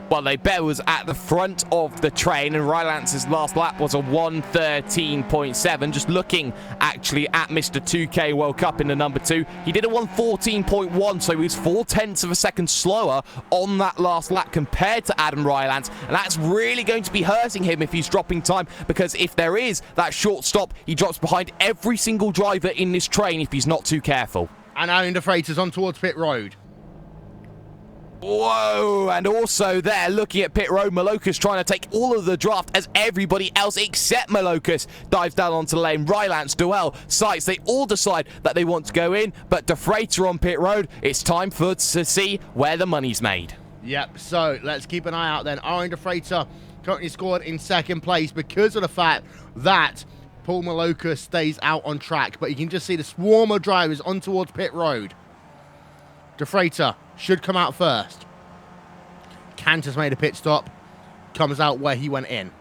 Well, Leber was at the front of the train, and Rylance's last lap was a 1:13.7. Just looking actually at Mr. 2K World Cup in the number 2, he did a 1:14.1, so he was 0.4 of a second slower on that last lap compared to Adam Rylance, and that's really going to be hurting him if he's dropping time, because if there is that short stop, he drops behind every single driver in this train if he's not too careful. And Aaron De Freitas on towards pit road. Whoa, and also there, looking at pit road, Malocus trying to take all of the draft as everybody else except Malocus dives down onto the lane. Rylance, Dewell, Sites, they all decide that they want to go in, but De Freitas on pit road. It's time to see where the money's made. Yep, so let's keep an eye out then. Aaron De Freitas currently scored in second place because of the fact that Paul Malocus stays out on track, but you can just see the swarm of drivers on towards pit road. De Freitas should come out first. Cantor's made a pit stop. Comes out where he went in.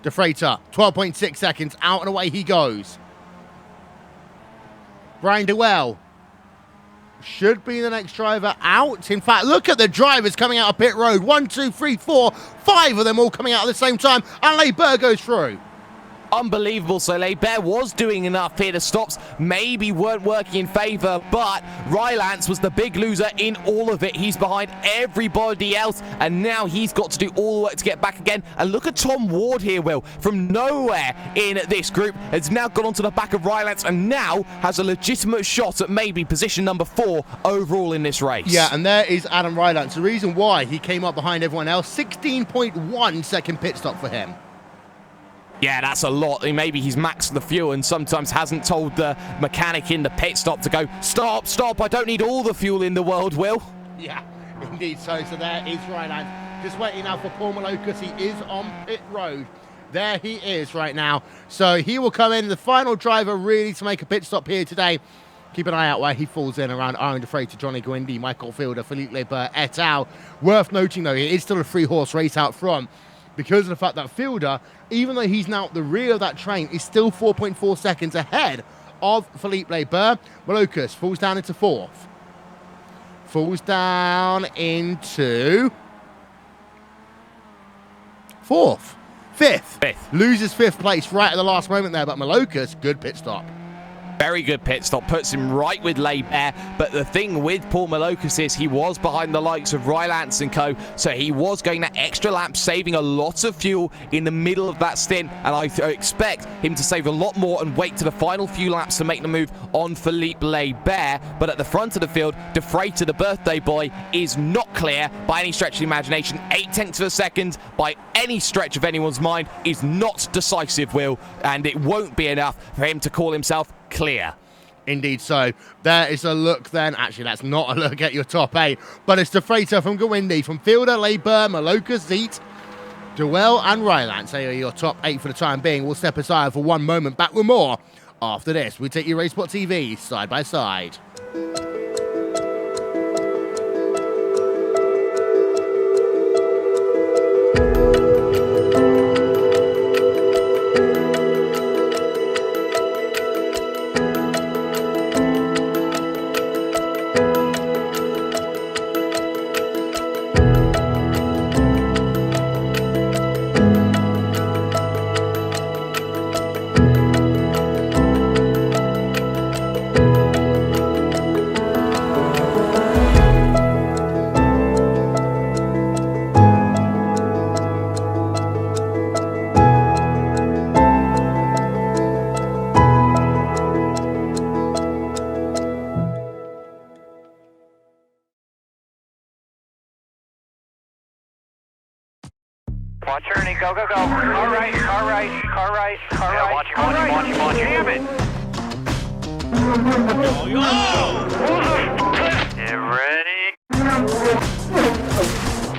De Freitas, 12.6 seconds. Out and away he goes. Brian Dewell should be the next driver out. In fact, look at the drivers coming out of pit road. 1, 2, 3, 4, 5 of them all coming out at the same time. And Leber goes through. Unbelievable. So Leber was doing enough here. The stops maybe weren't working in favour, but Rylance was the big loser in all of it. He's behind everybody else, and now he's got to do all the work to get back again. And look at Tom Ward here, Will, from nowhere in this group, has now gone onto the back of Rylance and now has a legitimate shot at maybe position number 4 overall in this race. Yeah, and there is Adam Rylance. The reason why he came up behind everyone else, 16.1 second pit stop for him. Yeah, that's a lot. Maybe he's maxed the fuel and sometimes hasn't told the mechanic in the pit stop to go, stop, stop, I don't need all the fuel in the world, Will. Yeah, indeed so. So there is Rylance. Just waiting now for Paul Malocus. He is on pit road. There he is right now. So he will come in, the final driver really to make a pit stop here today. Keep an eye out where he falls in around Aaron De Freitas, Johnny Guindy, Michael Fielder, Philippe Leber, et al. Worth noting, though, it is still a 3-horse race out front, because of the fact that Fielder, even though he's now at the rear of that train, is still 4.4 seconds ahead of Philippe Leber. Malocus falls down into 4th. Falls down into 4th. 5th. Loses 5th place right at the last moment there, but Malocus, good pit stop. Very good pit stop, puts him right with Leber. But the thing with Paul Malocus is he was behind the likes of Rylance and co, so he was going that extra lap, saving a lot of fuel in the middle of that stint, and I expect him to save a lot more and wait to the final few laps to make the move on Philippe Leber. But at the front of the field, De Freitas, the birthday boy, is not clear by any stretch of the imagination. 0.8 of a second by any stretch of anyone's mind is not decisive, Will, and it won't be enough for him to call himself clear. Indeed so. There is a look then. Actually, that's not a look at your top 8, but it's De Freitas from Gawindi, from Fielder, Leber, Malocus, Zeet, Dewell and Rylance. They are your top 8 for the time being. We'll step aside for one moment. Back with more after this. We take you Racesport TV side by side. Watch Ernie, go, go, go. Car right, car right, car right, car right. Watch him, watch him, watch him, damn it. Get ready.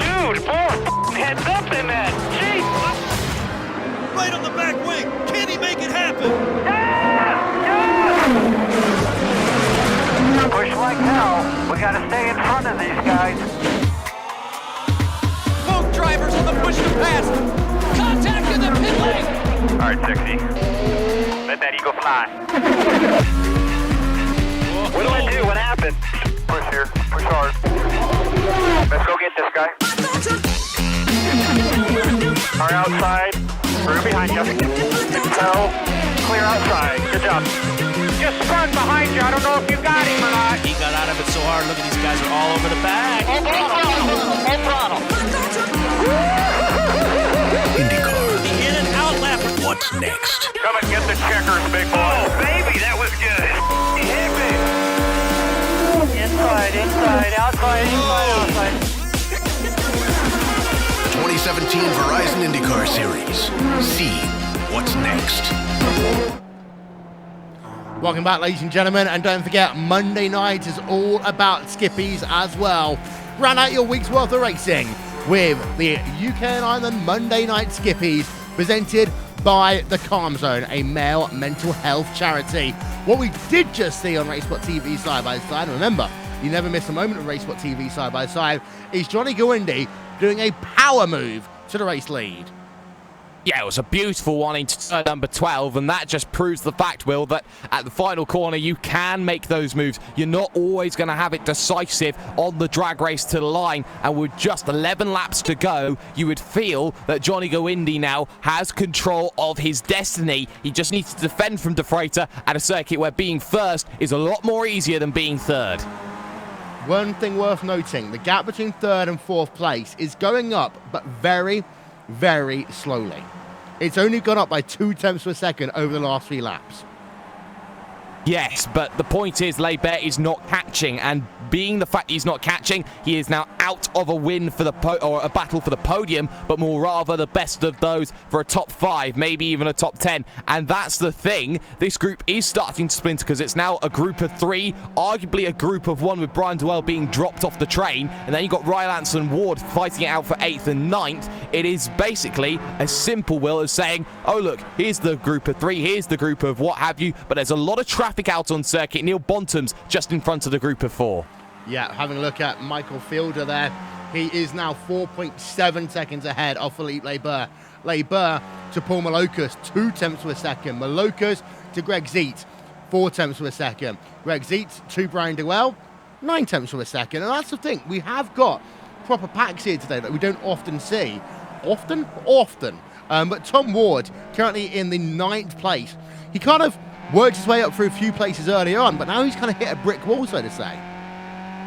Dude, blow heads up in that. Jeez. Right on the back wing. Can he make it happen? Push like hell. We gotta stay in front of these guys. Both drivers on the push to pass. Contact in the pit lane. All right, 60. Let that eagle fly. What do I do? What happened? Push here. Push hard. Let's go get this guy. Car outside. Through behind you. Tell. Clear outside. Good job. Just spun behind you. I don't know if you got him or not. He got out of it so hard. Look at these guys are all over the back. Full throttle. IndyCar. The in and out lap. What's next? Come and get the checkers, big boy. Oh, baby, that was good. He hit me. Inside, inside, outside, inside, outside. 2017 Verizon IndyCar Series. See what's next. Welcome back, ladies and gentlemen, and don't forget, Monday night is all about skippies as well. Round out your week's worth of racing with the UK and Ireland Monday Night Skippies, presented by the Calm Zone, a male mental health charity. What we did just see on Racespot TV side by side, remember, you never miss a moment of Racespot TV side by side, is Johnny Gawindi doing a power move to the race lead. Yeah, it was a beautiful one into turn number 12, and that just proves the fact, Will, that at the final corner you can make those moves. You're not always going to have it decisive on the drag race to the line, and with just 11 laps to go, you would feel that Johnny Gawindi now has control of his destiny. He just needs to defend from De Freitas at a circuit where being first is a lot more easier than being third. One thing worth noting, the gap between third and fourth place is going up, but very, very slowly. It's only gone up by 2 tenths per second over the last 3 laps. Yes, but the point is, Lebert is not catching, and being the fact he's not catching, he is now out of a win for the or a battle for the podium, but more rather the best of those for a top 5, maybe even a top 10. And that's the thing, this group is starting to splinter because it's now a group of 3, arguably a group of 1 with Brian Dwell being dropped off the train, and then you've got Rylance and Ward fighting it out for 8th and 9th. It is basically as simple, Will, as saying, oh look, here's the group of 3, here's the group of what have you, but there's a lot of traffic out on circuit. Neil Bontum's just in front of the group of 4. Yeah, having a look at Michael Fielder there, he is now 4.7 seconds ahead of Philippe Lebert. Lebert to Paul Malokas, 2 tenths per second. Malokas to Greg Ziet, 4 tenths per second. Greg Ziet to Brian Dwell, 9 tenths per second. And that's the thing, we have got proper packs here today that we don't often see. Often? But Tom Ward, currently in the 9th place. He kind of worked his way up through a few places earlier on, but now he's kind of hit a brick wall, so to say.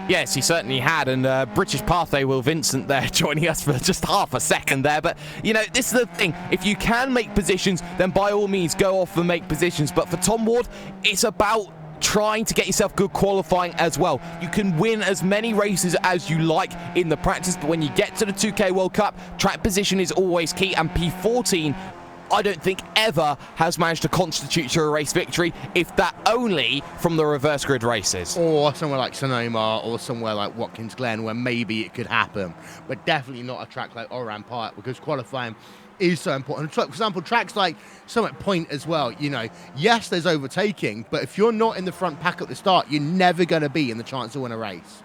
Yes, he certainly had, and British Pathway Will Vincent there joining us for just half a second there. But, you know, this is the thing. If you can make positions, then by all means go off and make positions. But for Tom Ward, it's about trying to get yourself good qualifying as well. You can win as many races as you like in the practice, but when you get to the 2K World Cup, track position is always key, and P14 I don't think ever has managed to constitute a race victory, if that only from the reverse grid races. Or somewhere like Sonoma or somewhere like Watkins Glen where maybe it could happen, but definitely not a track like Oran Park because qualifying is so important. For example, tracks like Summit Point as well, you know, yes, there's overtaking, but if you're not in the front pack at the start, you're never going to be in the chance to win a race.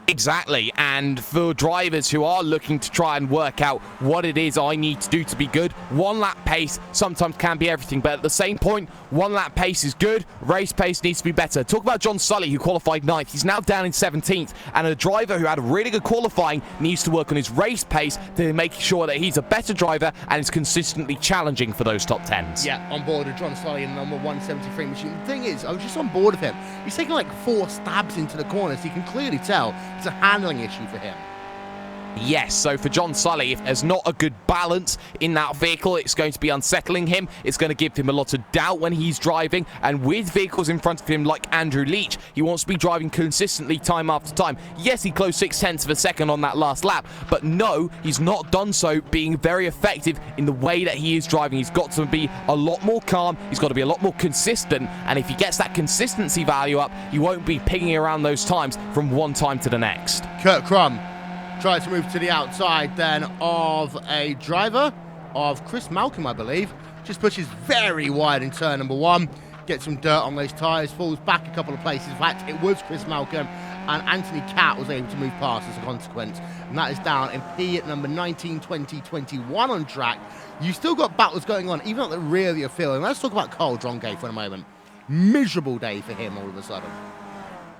Exactly, and for drivers who are looking to try and work out what it is I need to do to be good, 1 lap pace sometimes can be everything, but at the same point, 1 lap pace is good, race pace needs to be better. Talk about John Sully, who qualified 9th, he's now down in 17th, and a driver who had a really good qualifying needs to work on his race pace to make sure that he's a better driver and is consistently challenging for those top 10s. Yeah, on board with John Sully in the number 173 machine. The thing is, I was just on board with him. He's taking like 4 stabs into the corner, so you can clearly tell it's a handling issue for him. Yes, so for John Sully, if there's not a good balance in that vehicle, it's going to be unsettling him. It's going to give him a lot of doubt when he's driving. And with vehicles in front of him like Andrew Leach, he wants to be driving consistently time after time. Yes, he closed 0.6 of a second on that last lap, but no, he's not done so being very effective in the way that he is driving. He's got to be a lot more calm. He's got to be a lot more consistent. And if he gets that consistency value up, he won't be pinging around those times from one time to the next. Kurt Crum tries to move to the outside then of a driver of Chris Malcolm, I believe. Just pushes very wide in turn number 1. Gets some dirt on those tyres, falls back a couple of places. In fact, it was Chris Malcolm, and Anthony Catt was able to move past as a consequence. And that is down in P at number 19, 20, 21 on track. You still got battles going on, even at the rear of your field. And let's talk about Carl Dronke for a moment. Miserable day for him all of a sudden.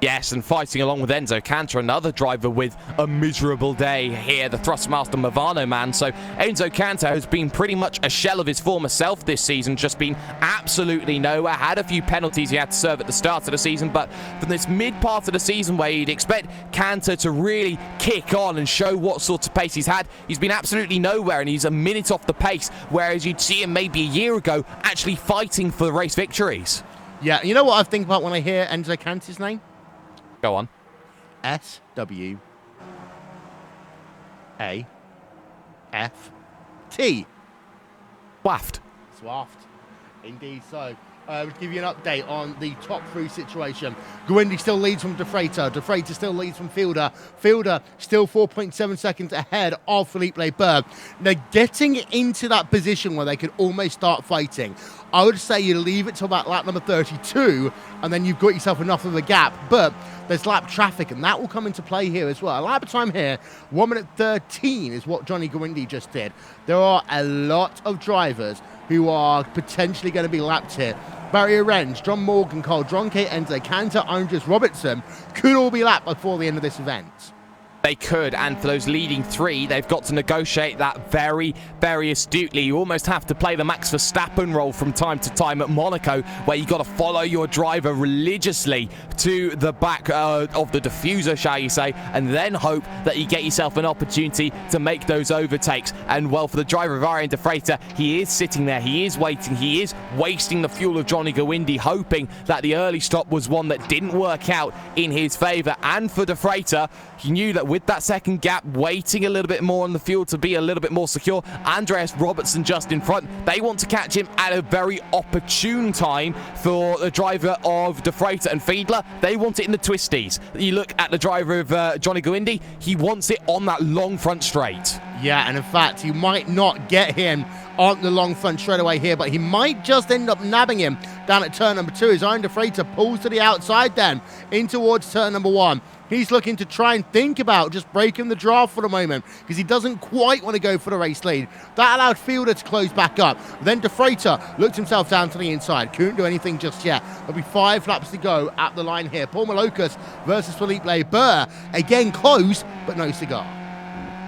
Yes, and fighting along with Enzo Cantor, another driver with a miserable day here, the Thrustmaster Movano man. So Enzo Cantor has been pretty much a shell of his former self this season, just been absolutely nowhere. Had a few penalties he had to serve at the start of the season, but from this mid part of the season where you'd expect Cantor to really kick on and show what sort of pace he's had, he's been absolutely nowhere, and he's a minute off the pace, whereas you'd see him maybe a year ago actually fighting for race victories. Yeah, you know what I think about when I hear Enzo Cantor's name? Go on. SWAFT. Waft. Swaft. Indeed so. We'll give you an update on the top 3 situation. Gwindi still leads from De Freitas. De Freitas still leads from Fielder. Fielder still 4.7 seconds ahead of Felipe Berg. They're getting into that position where they could almost start fighting. I would say you leave it till about lap number 32, and then you've got yourself enough of a gap. But there's lap traffic, and that will come into play here as well. A lap time here, 1 minute 13 is what Johnny Gwindi just did. There are a lot of drivers who are potentially going to be lapped here. Barry Orange, John Morgan, Carl Dronke, Enzo Cantor, Andres Robertson could all be lapped before the end of this event. They could, and for those leading 3, they've got to negotiate that very, very astutely. You almost have to play the Max Verstappen role from time to time at Monaco, where you've got to follow your driver religiously to the back of the diffuser, shall you say, and then hope that you get yourself an opportunity to make those overtakes. And well, for the driver of Oran De Freitas, he is sitting there, he is waiting, he is wasting the fuel of Johnny Gwindi, hoping that the early stop was one that didn't work out in his favour. And for De Freitas, he knew that with that second gap, waiting a little bit more on the fuel to be a little bit more secure, Andreas Robertson just in front. They want to catch him at a very opportune time. For the driver of De Freitas and Fiedler, they want it in the twisties. You look at the driver of Johnny Gwindi, he wants it on that long front straight. Yeah, and in fact, you might not get him on the long front straight away here, but he might just end up nabbing him down at turn number 2 as Oran De Freitas pulls to the outside then in towards turn number 1. He's looking to try and think about just breaking the draft for the moment because he doesn't quite want to go for the race lead. That allowed Fielder to close back up. Then De Freitas looked himself down to the inside. Couldn't do anything just yet. There'll be 5 laps to go at the line here. Paul Malocas versus Felipe Berg. Again close, but no cigar.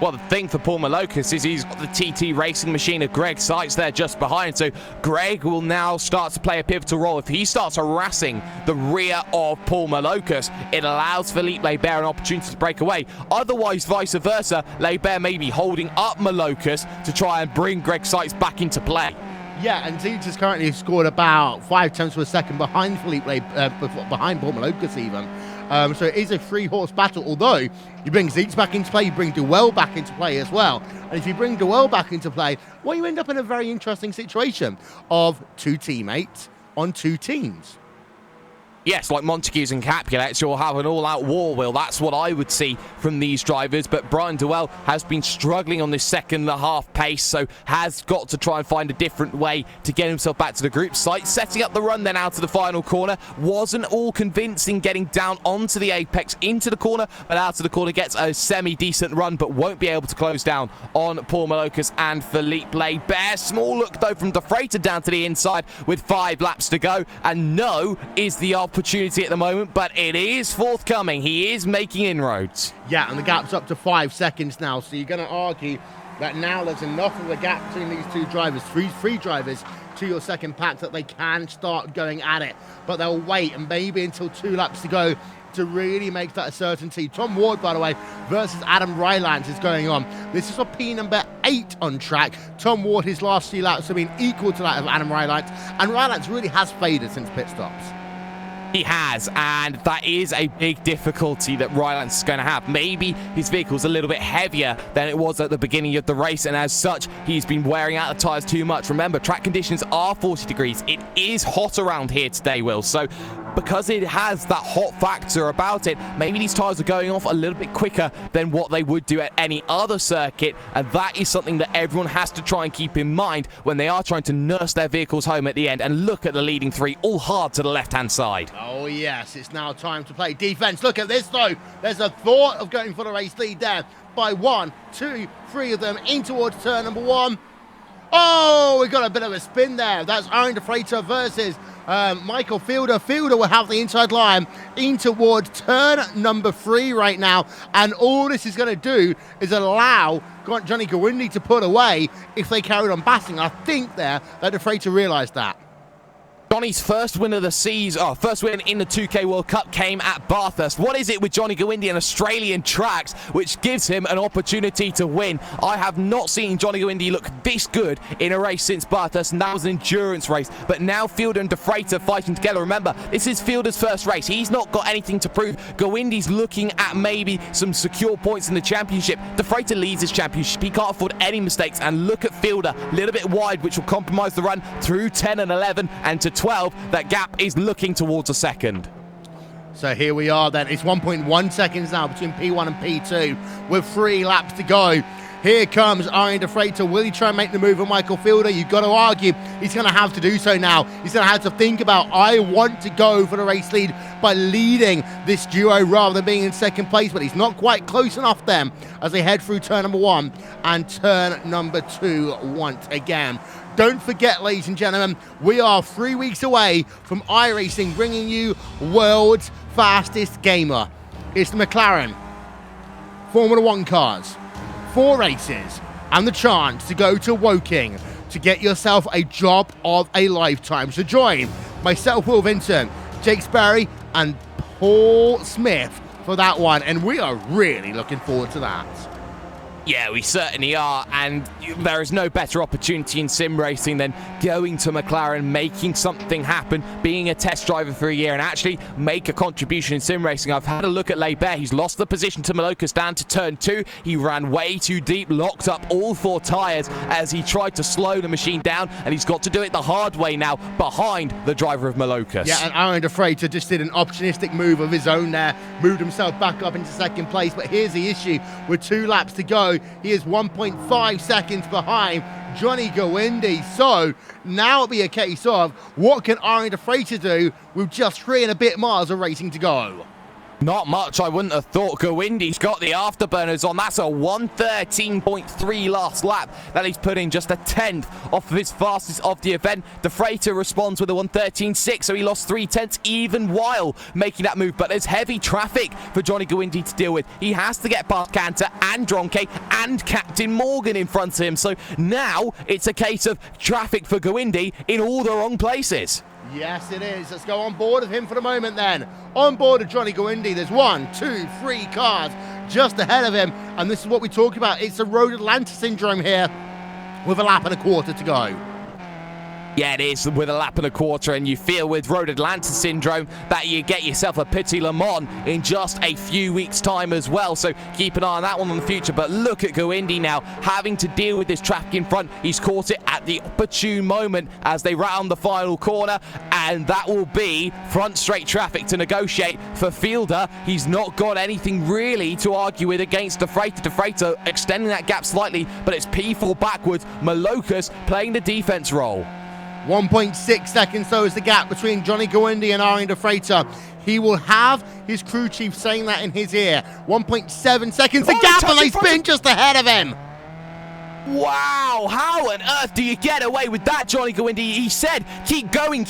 Well, the thing for Paul Malocas is he's got the TT racing machine of Greg Seitz there just behind. So Greg will now start to play a pivotal role. If he starts harassing the rear of Paul Malocas, it allows Felipe Berg an opportunity to break away. Otherwise, vice versa, Berg may be holding up Malocas to try and bring Greg Seitz back into play. Yeah, and Zeitz has currently scored about 5 tenths of a second behind behind Paul Malocas even. So it is a 3-horse battle, although you bring Zeitz back into play, you bring Duell back into play as well. And if you bring Duell back into play, well, you end up in a very interesting situation of 2 teammates on 2 teams. Yes, like Montagues and Capulets, you'll have an all-out war, Will. That's what I would see from these drivers. But Brian Duell has been struggling on this second and a half pace, so has got to try and find a different way to get himself back to the group site. Setting up the run then out to the final corner. Wasn't all convincing getting down onto the apex into the corner, but out of the corner gets a semi-decent run, but won't be able to close down on Paul Malocas and Felipe Berg. Small look, though, from De Freitas down to the inside with 5 laps to go. And no is the opportunity at the moment, but it is forthcoming. He is making inroads. Yeah, and the gap's up to 5 seconds now, so you're going to argue that now there's enough of a gap between these 2 drivers, three drivers, to your second pack that they can start going at it. But they'll wait, and maybe until 2 laps to go to really make that a certainty. Tom Ward, by the way, versus Adam Rylance is going on. This is for P number 8 on track. Tom Ward, his last 3 laps have been equal to that of Adam Rylance, and Rylance really has faded since pit stops. He has, and that is a big difficulty that Rylance is going to have. Maybe his vehicle's a little bit heavier than it was at the beginning of the race, and as such, he's been wearing out the tyres too much. Remember, track conditions are 40 degrees. It is hot around here today, Will, so because it has that hot factor about it, maybe these tyres are going off a little bit quicker than what they would do at any other circuit, and that is something that everyone has to try and keep in mind when they are trying to nurse their vehicles home at the end. And look at the leading 3, all hard to the left-hand side. Oh yes, it's now time to play defense. Look at this though. There's a thought of going for the race lead there by 1, 2, 3 of them in towards turn number 1. Oh, we got a bit of a spin there. That's Oran de Freitas versus Michael Fielder. Fielder will have the inside line in towards turn number 3 right now. And all this is going to do is allow Johnny Gawindi to put away if they carried on battling. I think there that de Freitas realised that. Johnny's first win of the season, first win in the 2K World Cup came at Bathurst. What is it with Johnny Gawindi and Australian tracks which gives him an opportunity to win? I have not seen Johnny Gawindi look this good in a race since Bathurst, and that was an endurance race. But now Fielder and de Freitas fighting together. Remember, this is Fielder's first race. He's not got anything to prove. Gawindi's looking at maybe some secure points in the championship. De Freitas leads his championship. He can't afford any mistakes. And look at Fielder, a little bit wide, which will compromise the run through 10 and 11 and to 12. That gap is looking towards a second. So here we are then. It's 1.1 seconds now between P1 and P2 with 3 laps to go. Here comes Oran de Freitas. Will he try and make the move on Michael Fielder? You've got to argue he's going to have to do so now. He's going to have to think about, I want to go for the race lead by leading this duo rather than being in second place, but he's not quite close enough then as they head through turn number 1 and turn number 2 once again. Don't forget, ladies and gentlemen, we are 3 weeks away from iRacing bringing you world's fastest gamer. It's the McLaren Formula 1 cars, 4 races, and the chance to go to Woking to get yourself a job of a lifetime. So join myself, Will Vincent, Jake Sperry, and Paul Smith for that one, and we are really looking forward to that. Yeah, we certainly are, and there is no better opportunity in sim racing than going to McLaren, making something happen, being a test driver for a year, and actually make a contribution in sim racing. I've had a look at Leibert. He's lost the position to Malocas down to turn 2. He ran way too deep, locked up all 4 tyres as he tried to slow the machine down, and he's got to do it the hard way now, behind the driver of Malocas. Yeah, and Oran de Freitas just did an opportunistic move of his own there, moved himself back up into second place, but here's the issue. With 2 laps to go, he is 1.5 seconds behind Johnny Gawindi. So now it'll be a case of what can Oran de Freitas do with just 3 and a bit miles of racing to go? Not much, I wouldn't have thought. Gawindi's got the afterburners on. That's a 1:13.3 last lap that he's put in, just a 10th off of his fastest of the event. De Freitas responds with a 1:13.6, so he lost 3/10 even while making that move. But there's heavy traffic for Johnny Gawindi to deal with. He has to get past Cantor and Dronke and Captain Morgan in front of him. So now it's a case of traffic for Gawindi in all the wrong places. Yes, it is. Let's go on board of him for the moment then. On board of Johnny Gawindi, there's 1, 2, 3 cars just ahead of him. And this is what we talk about. It's the Road Atlanta syndrome here with a lap and a quarter to go. Yeah, it is with a lap and a quarter, and you feel with Road Atlanta syndrome that you get yourself a Petit Le Mans in just a few weeks' time as well. So keep an eye on that one in the future. But look at Gawindi now having to deal with this traffic in front. He's caught it at the opportune moment as they round the final corner, and that will be front straight traffic to negotiate for Fielder. He's not got anything really to argue with against De Freitas. De Freitas extending that gap slightly, but it's P4 backwards. Malocas playing the defense role. 1.6 seconds, though, is the gap between Johnny Gawindi and Oran de Freitas. He will have his crew chief saying that in his ear. 1.7 seconds, the gap, and they spin just ahead of him. Wow, how on earth do you get away with that, Johnny Gawindi? He said, keep going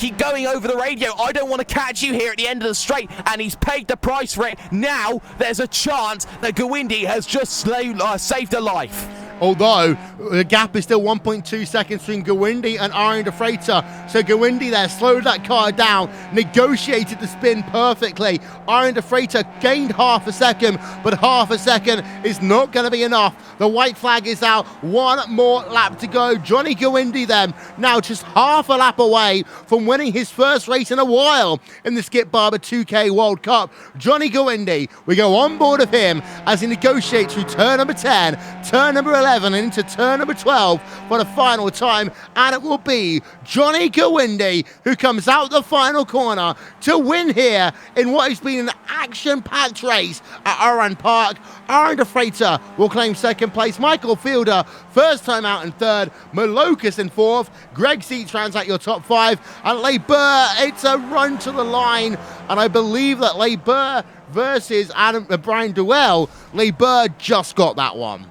over the radio. I don't want to catch you here at the end of the straight, and he's paid the price for it. Now there's a chance that Gawindi has just saved a life. although the gap is still 1.2 seconds between Gawindi and Oran de Freitas. So Gawindi there slowed that car down, negotiated the spin perfectly. Oran de Freitas gained half a second, but half a second is not going to be enough. The white flag is out. One more lap to go. Johnny Gawindi then now just half a lap away from winning his first race in a while in the Skip Barber 2K World Cup. Johnny Gawindi, we go on board of him as he negotiates through turn number 10, turn number 11 and into turn number 12 for the final time, and it will be Johnny Gawindi who comes out the final corner to win here in what has been an action-packed race at Oran Park. Oran de Freitas will claim second place, Michael Fielder first time out in third, Malokas in fourth, Greg Seats rounds out your top five, and Leiber, it's a run to the line, and I believe that Leiber versus Brian Duell, Leiber just got that one.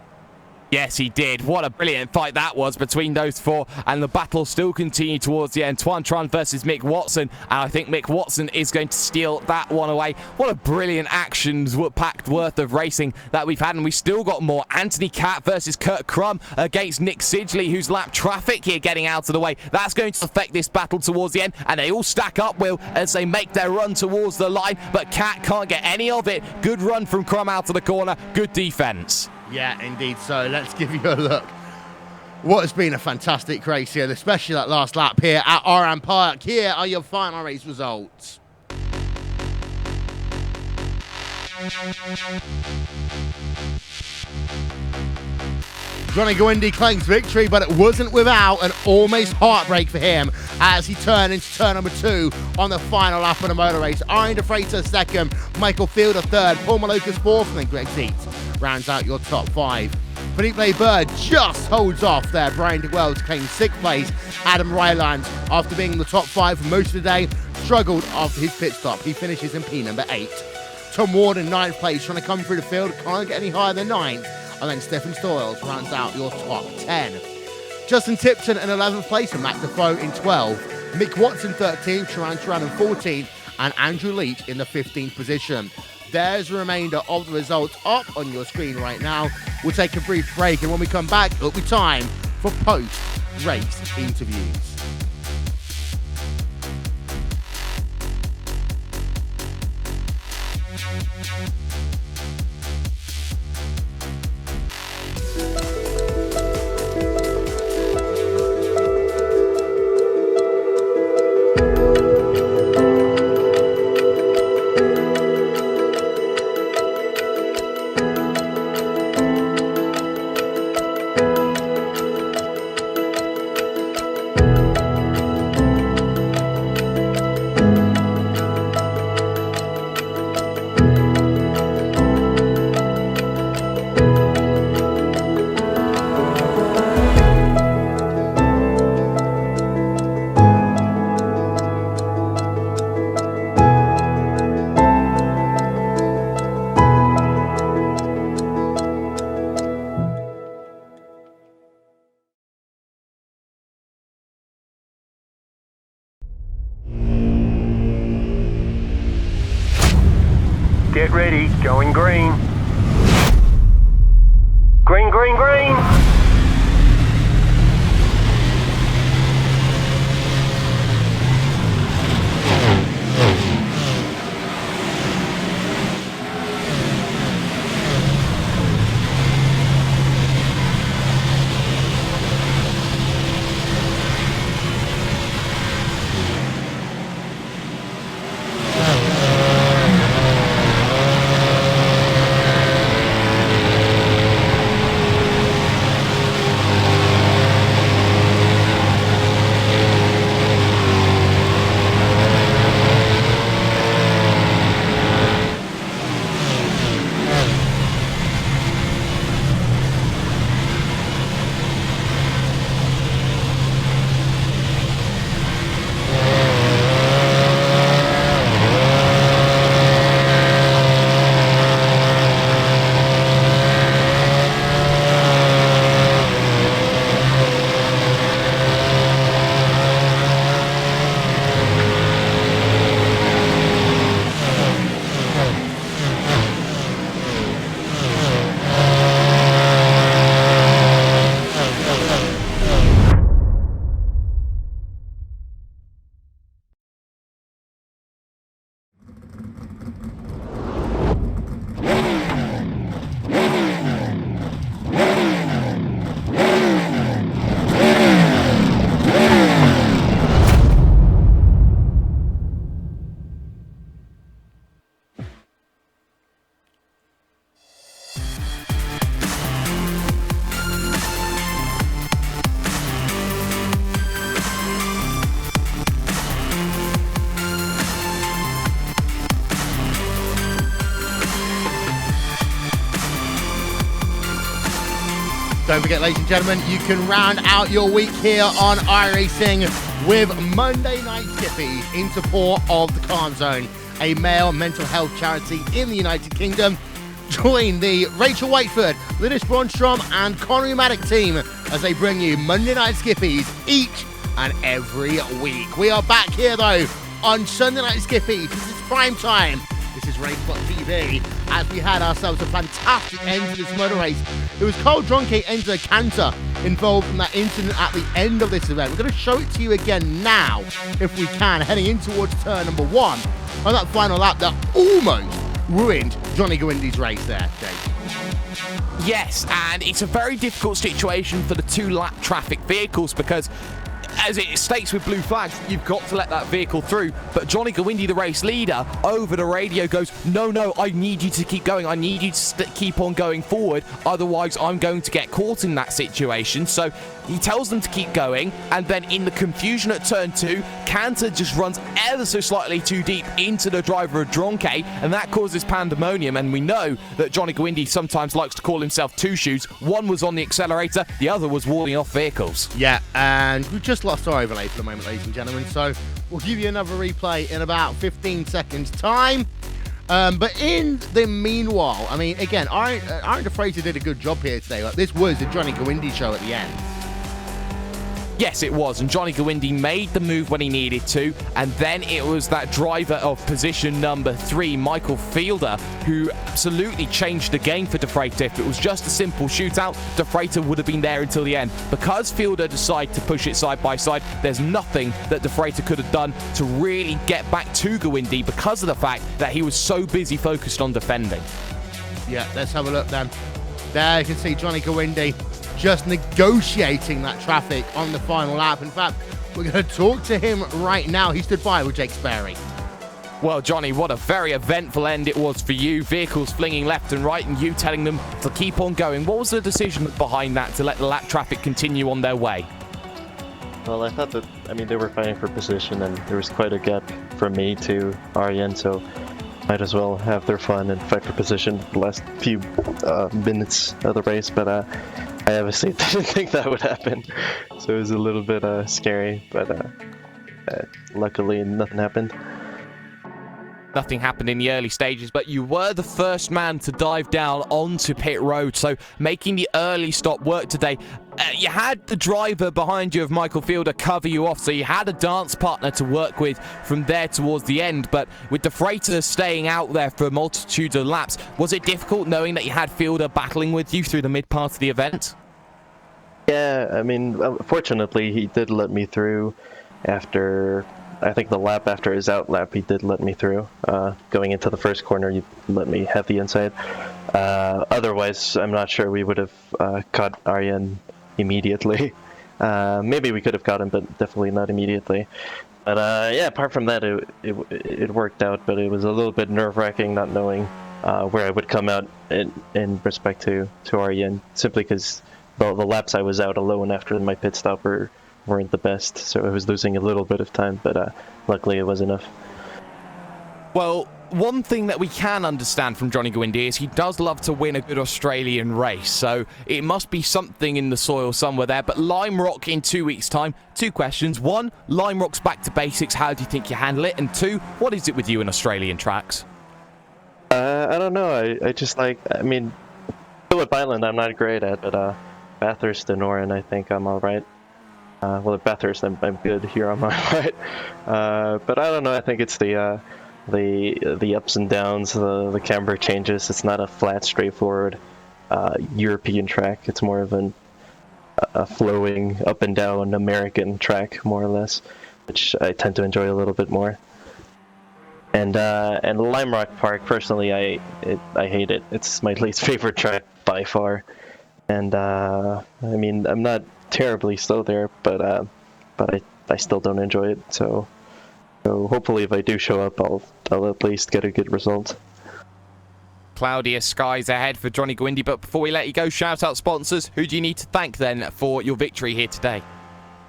Yes, he did. What a brilliant fight that was between those four, and the battle still continued towards the end. Twan Tran versus Mick Watson, and I think Mick Watson is going to steal that one away. What a brilliant action-packed worth of racing that we've had, and we still got more. Anthony Catt versus Kurt Crum against Nick Sidgley, who's lapped traffic here getting out of the way. That's going to affect this battle towards the end, and they all stack up, Will, as they make their run towards the line, but Catt can't get any of it. Good run from Crum out of the corner. Good defense. Yeah, indeed. So let's give you a look. What has been a fantastic race here, especially that last lap here at Oran Park. Here are your final race results. Johnny Gawindi claims victory, but it wasn't without an almost heartbreak for him as he turned into turn number 2 on the final lap of the motor race. Oran de Freitas second, Michael Fielder third, Paul Malokas fourth, and then Greg Seats rounds out your top 5. Philippe Leiber just holds off there. Brian Duell to claim 6th place. Adam Ryland, after being in the top 5 for most of the day, struggled after his pit stop. He finishes in P number 8. Tom Ward in 9th place, trying to come through the field, can't get any higher than 9th. And then Stephen Stoyles rounds out your top 10. Justin Tipton in 11th place, and Matt Defoe in 12th. Mick Watson 13th, Sharon Turan in 14th, and Andrew Leach in the 15th position. There's the remainder of the results up on your screen right now. We'll take a brief break, and when we come back, it'll be time for post-race interviews. Get ready, going green. Green, green, green. Don't forget, ladies and gentlemen, you can round out your week here on iRacing with Monday Night Skippies in support of the Calm Zone, a male mental health charity in the United Kingdom. Join the Rachel Whiteford, Linus Braunstrom and Connery Maddock team as they bring you Monday Night Skippies each and every week. We are back here, though, on Sunday Night Skippies. This is prime time. This is Race.tv, as we had ourselves a fantastic end to this motor race. It was Carl Dronke, Enzo Cantor, involved in that incident at the end of this event. We're going to show it to you again now, if we can, heading in towards turn number 1 on that final lap that almost ruined Johnny Gwindy's race there, Jake. Yes, and it's a very difficult situation for the 2-lap traffic vehicles because, as it states with blue flags, you've got to let that vehicle through. But Johnny Gwindy, the race leader, over the radio goes, no, I need you to keep going. I need you to keep on going forward. Otherwise, I'm going to get caught in that situation. So he tells them to keep going. And then in the confusion at turn 2, Cantor just runs ever so slightly too deep into the driver of Dronke. And that causes pandemonium. And we know that Johnny Gwindy sometimes likes to call himself two shoes. One was on the accelerator. The other was warding off vehicles. Yeah, and we just lost our overlay for the moment, ladies and gentlemen, so we'll give you another replay in about 15 seconds time. But in the meanwhile, I mean, again, Oran DeFreitas did a good job here today. Like, this was the Johnny Gwindy show at the end. Yes, it was, and Johnny Gwindy made the move when he needed to, and then it was that driver of position number 3, Michael Fielder, who absolutely changed the game for DeFreitas. If it was just a simple shootout, DeFreitas would have been there until the end. Because Fielder decided to push it side by side, there's nothing that DeFreitas could have done to really get back to Gwindy because of the fact that he was so busy focused on defending. Yeah, let's have a look then. There you can see Johnny Gwindy just negotiating that traffic on the final lap. In fact, we're going to talk to him right now. He stood by with Jake Sperry. Well, Johnny, what a very eventful end it was for you. Vehicles flinging left and right and you telling them to keep on going. What was the decision behind that to let the lap traffic continue on their way? Well, I thought that, they were fighting for position and there was quite a gap from me to Arjen, so might as well have their fun and fight for position the last few minutes of the race, but I obviously didn't think that would happen, so it was a little bit scary, but luckily nothing happened. Nothing happened in the early stages, but you were the first man to dive down onto pit road, so making the early stop work today. You had the driver behind you of Michael Fielder cover you off, so you had a dance partner to work with from there towards the end, but with DeFreitas staying out there for a multitude of laps, was it difficult knowing that you had Fielder battling with you through the mid part of the event? Yeah, fortunately he did let me through after, I think the lap after his out lap, he did let me through. Going into the first corner, he let me have the inside. Otherwise, I'm not sure we would have caught Arjen immediately. Maybe we could have caught him, but definitely not immediately. But yeah, apart from that, it worked out, but it was a little bit nerve-wracking not knowing where I would come out in respect to Arjen, simply because the laps I was out alone after my pit stop weren't the best, so I was losing a little bit of time, but luckily it was enough. Well, one thing that we can understand from Johnny Gwindy is he does love to win a good Australian race, so it must be something in the soil somewhere there. But Lime Rock in 2 weeks' time, 2 questions. 1, Lime Rock's back to basics, how do you think you handle it? And 2, what is it with you in Australian tracks? I don't know, I just like, Phillip Island I'm not great at, but Bathurst and Oran I think I'm alright. Well, at Bathurst I'm good, here I'm alright. But I don't know, I think it's the ups and downs, the camber changes. It's not a flat, straightforward European track. It's more of a flowing up and down American track, more or less, which I tend to enjoy a little bit more. And Lime Rock Park, personally, I hate it. It's my least favorite track by far. And I'm not terribly slow there, but I still don't enjoy it. So hopefully, if I do show up, I'll at least get a good result. Cloudier skies ahead for Johnny Gwindy, but before we let you go, shout out sponsors. Who do you need to thank then for your victory here today?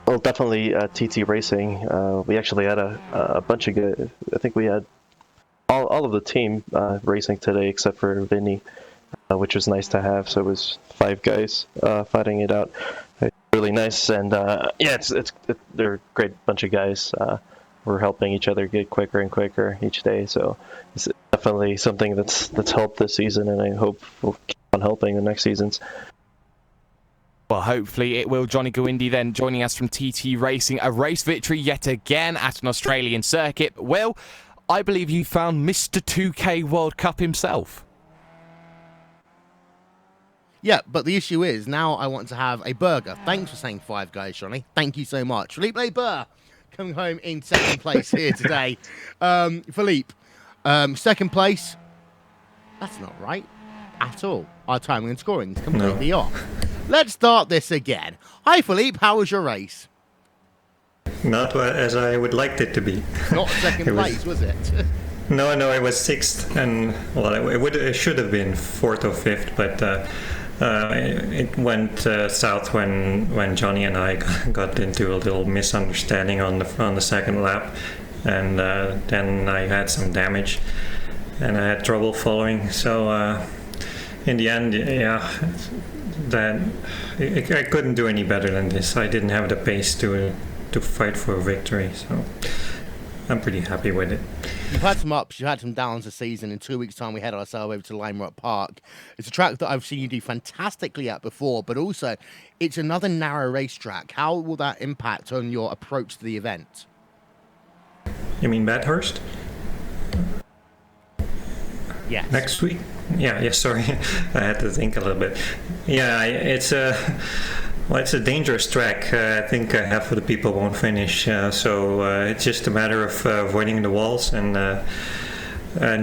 Well, definitely TT Racing. We actually had a bunch of good. I think we had all of the team racing today except for Vinny. which was nice to have. So it was 5 guys fighting it out. It's really nice, and they're a great bunch of guys. We're helping each other get quicker and quicker each day. So it's definitely something that's helped this season, and I hope we'll keep on helping the next seasons. Well, hopefully it will. Johnny Gowindi then joining us from TT Racing. A race victory yet again at an Australian circuit. Will, I believe you found Mr. 2K World Cup himself. Yeah, but the issue is now I want to have a burger. Thanks for saying 5 guys, Johnny. Thank you so much. Philippe Leber coming home in second place here today. Philippe, second place. That's not right at all. Our timing and scoring is completely off. Let's start this again. Hi, Philippe. How was your race? Not as I would like it to be. Not second place, was it? No, it was 6th, and well, it should have been 4th or 5th, but it went south when Johnny and I got into a little misunderstanding on the second lap, and then I had some damage, and I had trouble following. So in the end, that I couldn't do any better than this. I didn't have the pace to fight for a victory, so I'm pretty happy with it. You've had some ups, you've had some downs this season. In 2 weeks' time, we head ourselves over to Lime Rock Park. It's a track that I've seen you do fantastically at before, but also it's another narrow racetrack. How will that impact on your approach to the event? You mean Bathurst? Yes. Next week? Yeah, sorry. I had to think a little bit. Yeah, it's a dangerous track. I think half of the people won't finish, so it's just a matter of avoiding the walls. And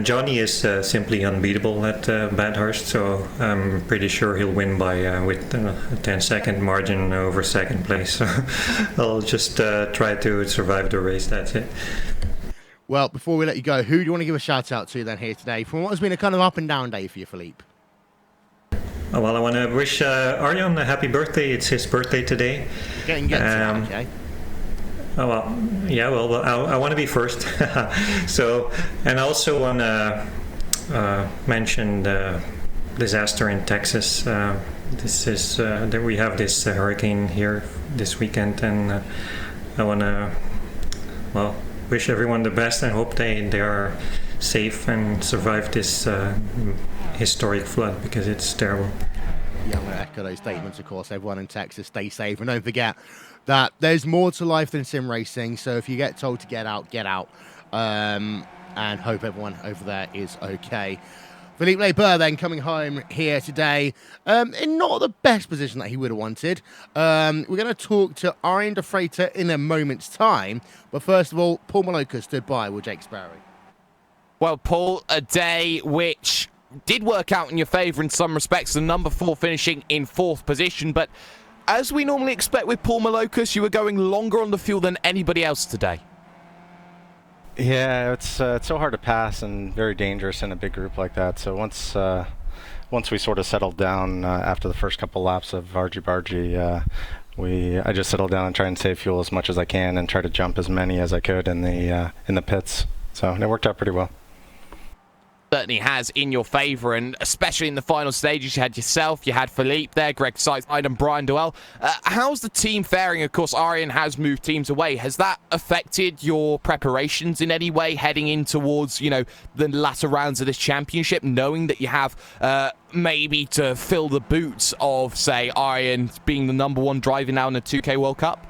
Johnny is simply unbeatable at Bathurst, so I'm pretty sure he'll win by with a 10-second margin over second place. So I'll just try to survive the race. That's it. Well, before we let you go, who do you want to give a shout out to then here today from what has been a kind of up and down day for you, Philippe? Well, I want to wish Arjan a happy birthday. It's his birthday today. Getting to that, okay? Oh, well, yeah, well, I want to be first. So, and I also want to mention the disaster in Texas. This is that we have this hurricane here this weekend, and I want to, well, wish everyone the best and hope they are safe and survive this historic flood, because it's terrible. Yeah, I'm going to echo those statements, of course. Everyone in Texas, stay safe. And don't forget that there's more to life than sim racing. So if you get told to get out, get out. And hope everyone over there is okay. Philippe Leber then coming home here today in not the best position that he would have wanted. We're going to talk to Oran de Freitas in a moment's time. But first of all, Paul Maloka stood by with Jake Sparrow. Well, Paul, a day which did work out in your favour in some respects, the number 4 finishing in 4th position, but as we normally expect with Paul Malokas, you were going longer on the field than anybody else today. Yeah, it's so hard to pass and very dangerous in a big group like that. So once we sort of settled down after the first couple laps of Argy-Bargy, I just settled down and try and save fuel as much as I can and try to jump as many as I could in the pits. So it worked out pretty well. Certainly has in your favour, and especially in the final stages, you had yourself, you had Philippe there, Greg Seitz, and Brian Doyle. How's the team faring? Of course, Aryan has moved teams away. Has that affected your preparations in any way heading in towards, the latter rounds of this championship, knowing that you have maybe to fill the boots of, say, Aryan being the number 1 driver now in the 2K World Cup?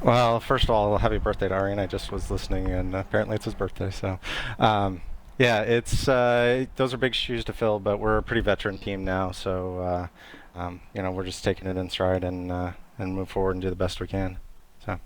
Well, first of all, happy birthday to Aryan. I just was listening, and apparently it's his birthday, so... yeah, it's those are big shoes to fill, but we're a pretty veteran team now, so we're just taking it in stride and move forward and do the best we can. So.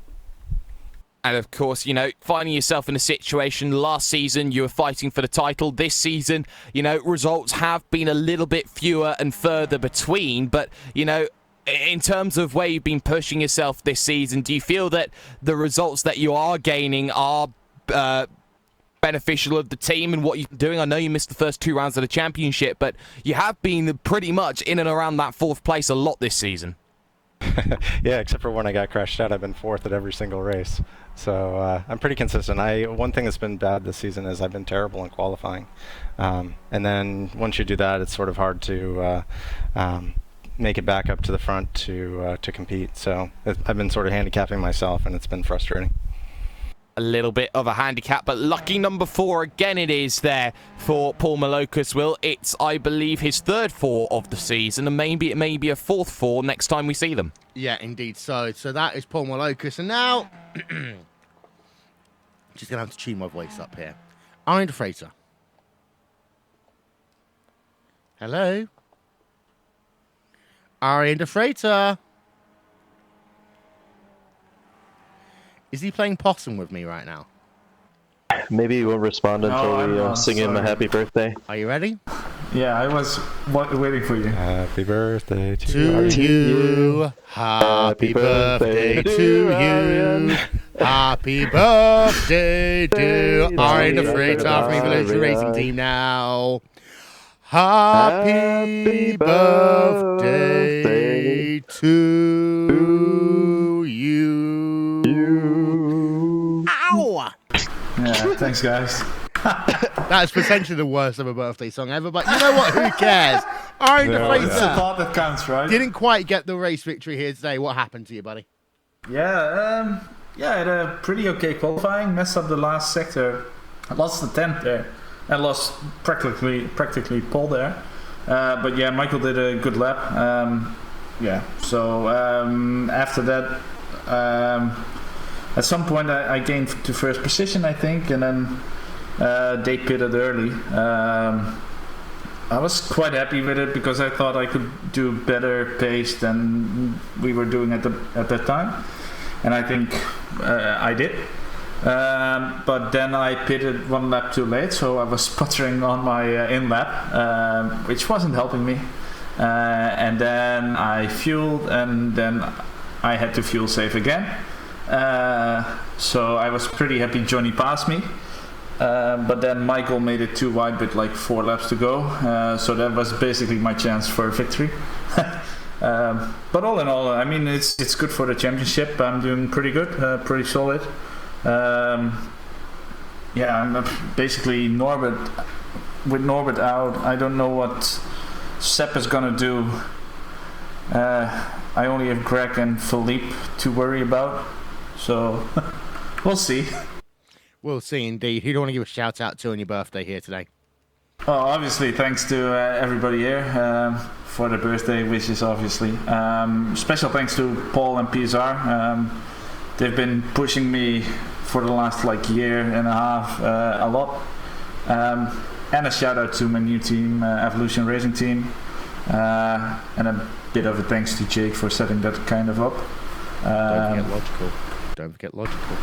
And of course, finding yourself in a situation last season, you were fighting for the title. This season, results have been a little bit fewer and further between, but in terms of where you've been pushing yourself this season, do you feel that the results that you are gaining are beneficial of the team and what you're doing? I know you missed the first 2 rounds of the championship, but you have been pretty much in and around that 4th place a lot this season. Yeah, except for when I got crashed out, I've been 4th at every single race. So I'm pretty consistent. One thing that's been bad this season is I've been terrible in qualifying. And then once you do that, it's sort of hard to make it back up to the front to compete. So I've been sort of handicapping myself, and it's been frustrating. A little bit of a handicap, but lucky number 4 again it is there for Paul Malocus. Will, it's, I believe, his 3rd 4 of the season, and maybe it may be a 4th 4 next time we see them. Yeah, indeed. So that is Paul Malocus, and now just gonna have to tune my voice up here. Oran de Freitas. Hello, Oran de Freitas. Is he playing possum with me right now? Maybe he won't respond until we sing him a happy birthday. Are you ready? Yeah, I was waiting for you. Happy birthday To you. Happy birthday to you. Happy birthday, dear Oran de Freitas from Evolution Racing Team now. Happy birthday to you. Ow! Yeah, thanks, guys. That's potentially the worst of a birthday song ever, but you know what? Who cares? Oran de It's the Freitas thought that counts, right? didn't quite get the race victory here today. What happened to you, buddy? Yeah, I had a pretty okay qualifying. Messed up the last sector. I lost the 10th there. I lost practically pole there. But yeah, Michael did a good lap. So after that, at some point I gained to first position, I think, and then they pitted early. I was quite happy with it because I thought I could do better pace than we were doing at that time, and I think I did. But then I pitted 1 lap too late, so I was sputtering on my in lap, which wasn't helping me. And then I fueled, and then I had to fuel save again. So I was pretty happy Johnny passed me. But then Michael made it too wide with like 4 laps to go. So that was basically my chance for a victory. But all in all, I mean, it's good for the championship. I'm doing pretty good, pretty solid. I'm basically Norbert. With Norbert out, I don't know what Sepp is gonna do. I only have Greg and Philippe to worry about, so we'll see. We'll see indeed. Who do you want to give a shout out to on your birthday here today? Oh, obviously, thanks to everybody here for the birthday wishes, obviously. Special thanks to Paul and PSR. They've been pushing me for the last year and a half a lot. And a shout out to my new team, Evolution Racing Team. And a bit of a thanks to Jake for setting that kind of up. Don't forget Logical.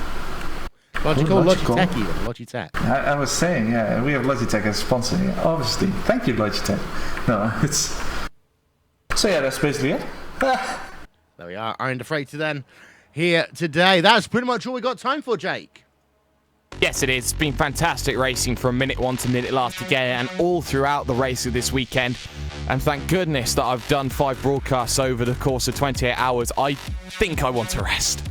Logitech even. Logitech. I was saying, yeah, we have Logitech as a sponsor here, obviously. Thank you, Logitech. No, it's... So yeah, that's basically it. There we are. Oran de Freitas then here today. That's pretty much all we got time for, Jake. Yes, it is. It's been fantastic racing from minute 1 to minute last again, and all throughout the race of this weekend. And thank goodness that I've done 5 broadcasts over the course of 28 hours. I think I want to rest.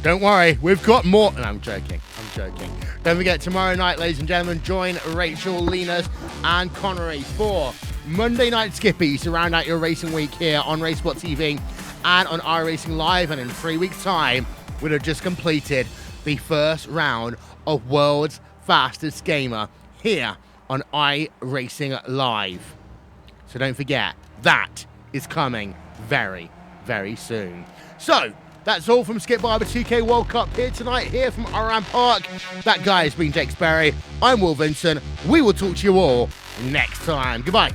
Don't worry, we've got more. No, I'm joking. Don't forget, tomorrow night, ladies and gentlemen, join Rachel, Linus, and Connery for Monday Night Skippies to round out your racing week here on RaceSpot TV and on iRacing Live. And in 3 weeks' time, we'll have just completed the first round of World's Fastest Gamer here on iRacing Live. So don't forget, that is coming very, very soon. So, that's all from Skip Barber 2K World Cup here tonight, here from Oran Park. That guy has been Jake Sperry. I'm Will Vincent. We will talk to you all next time. Goodbye.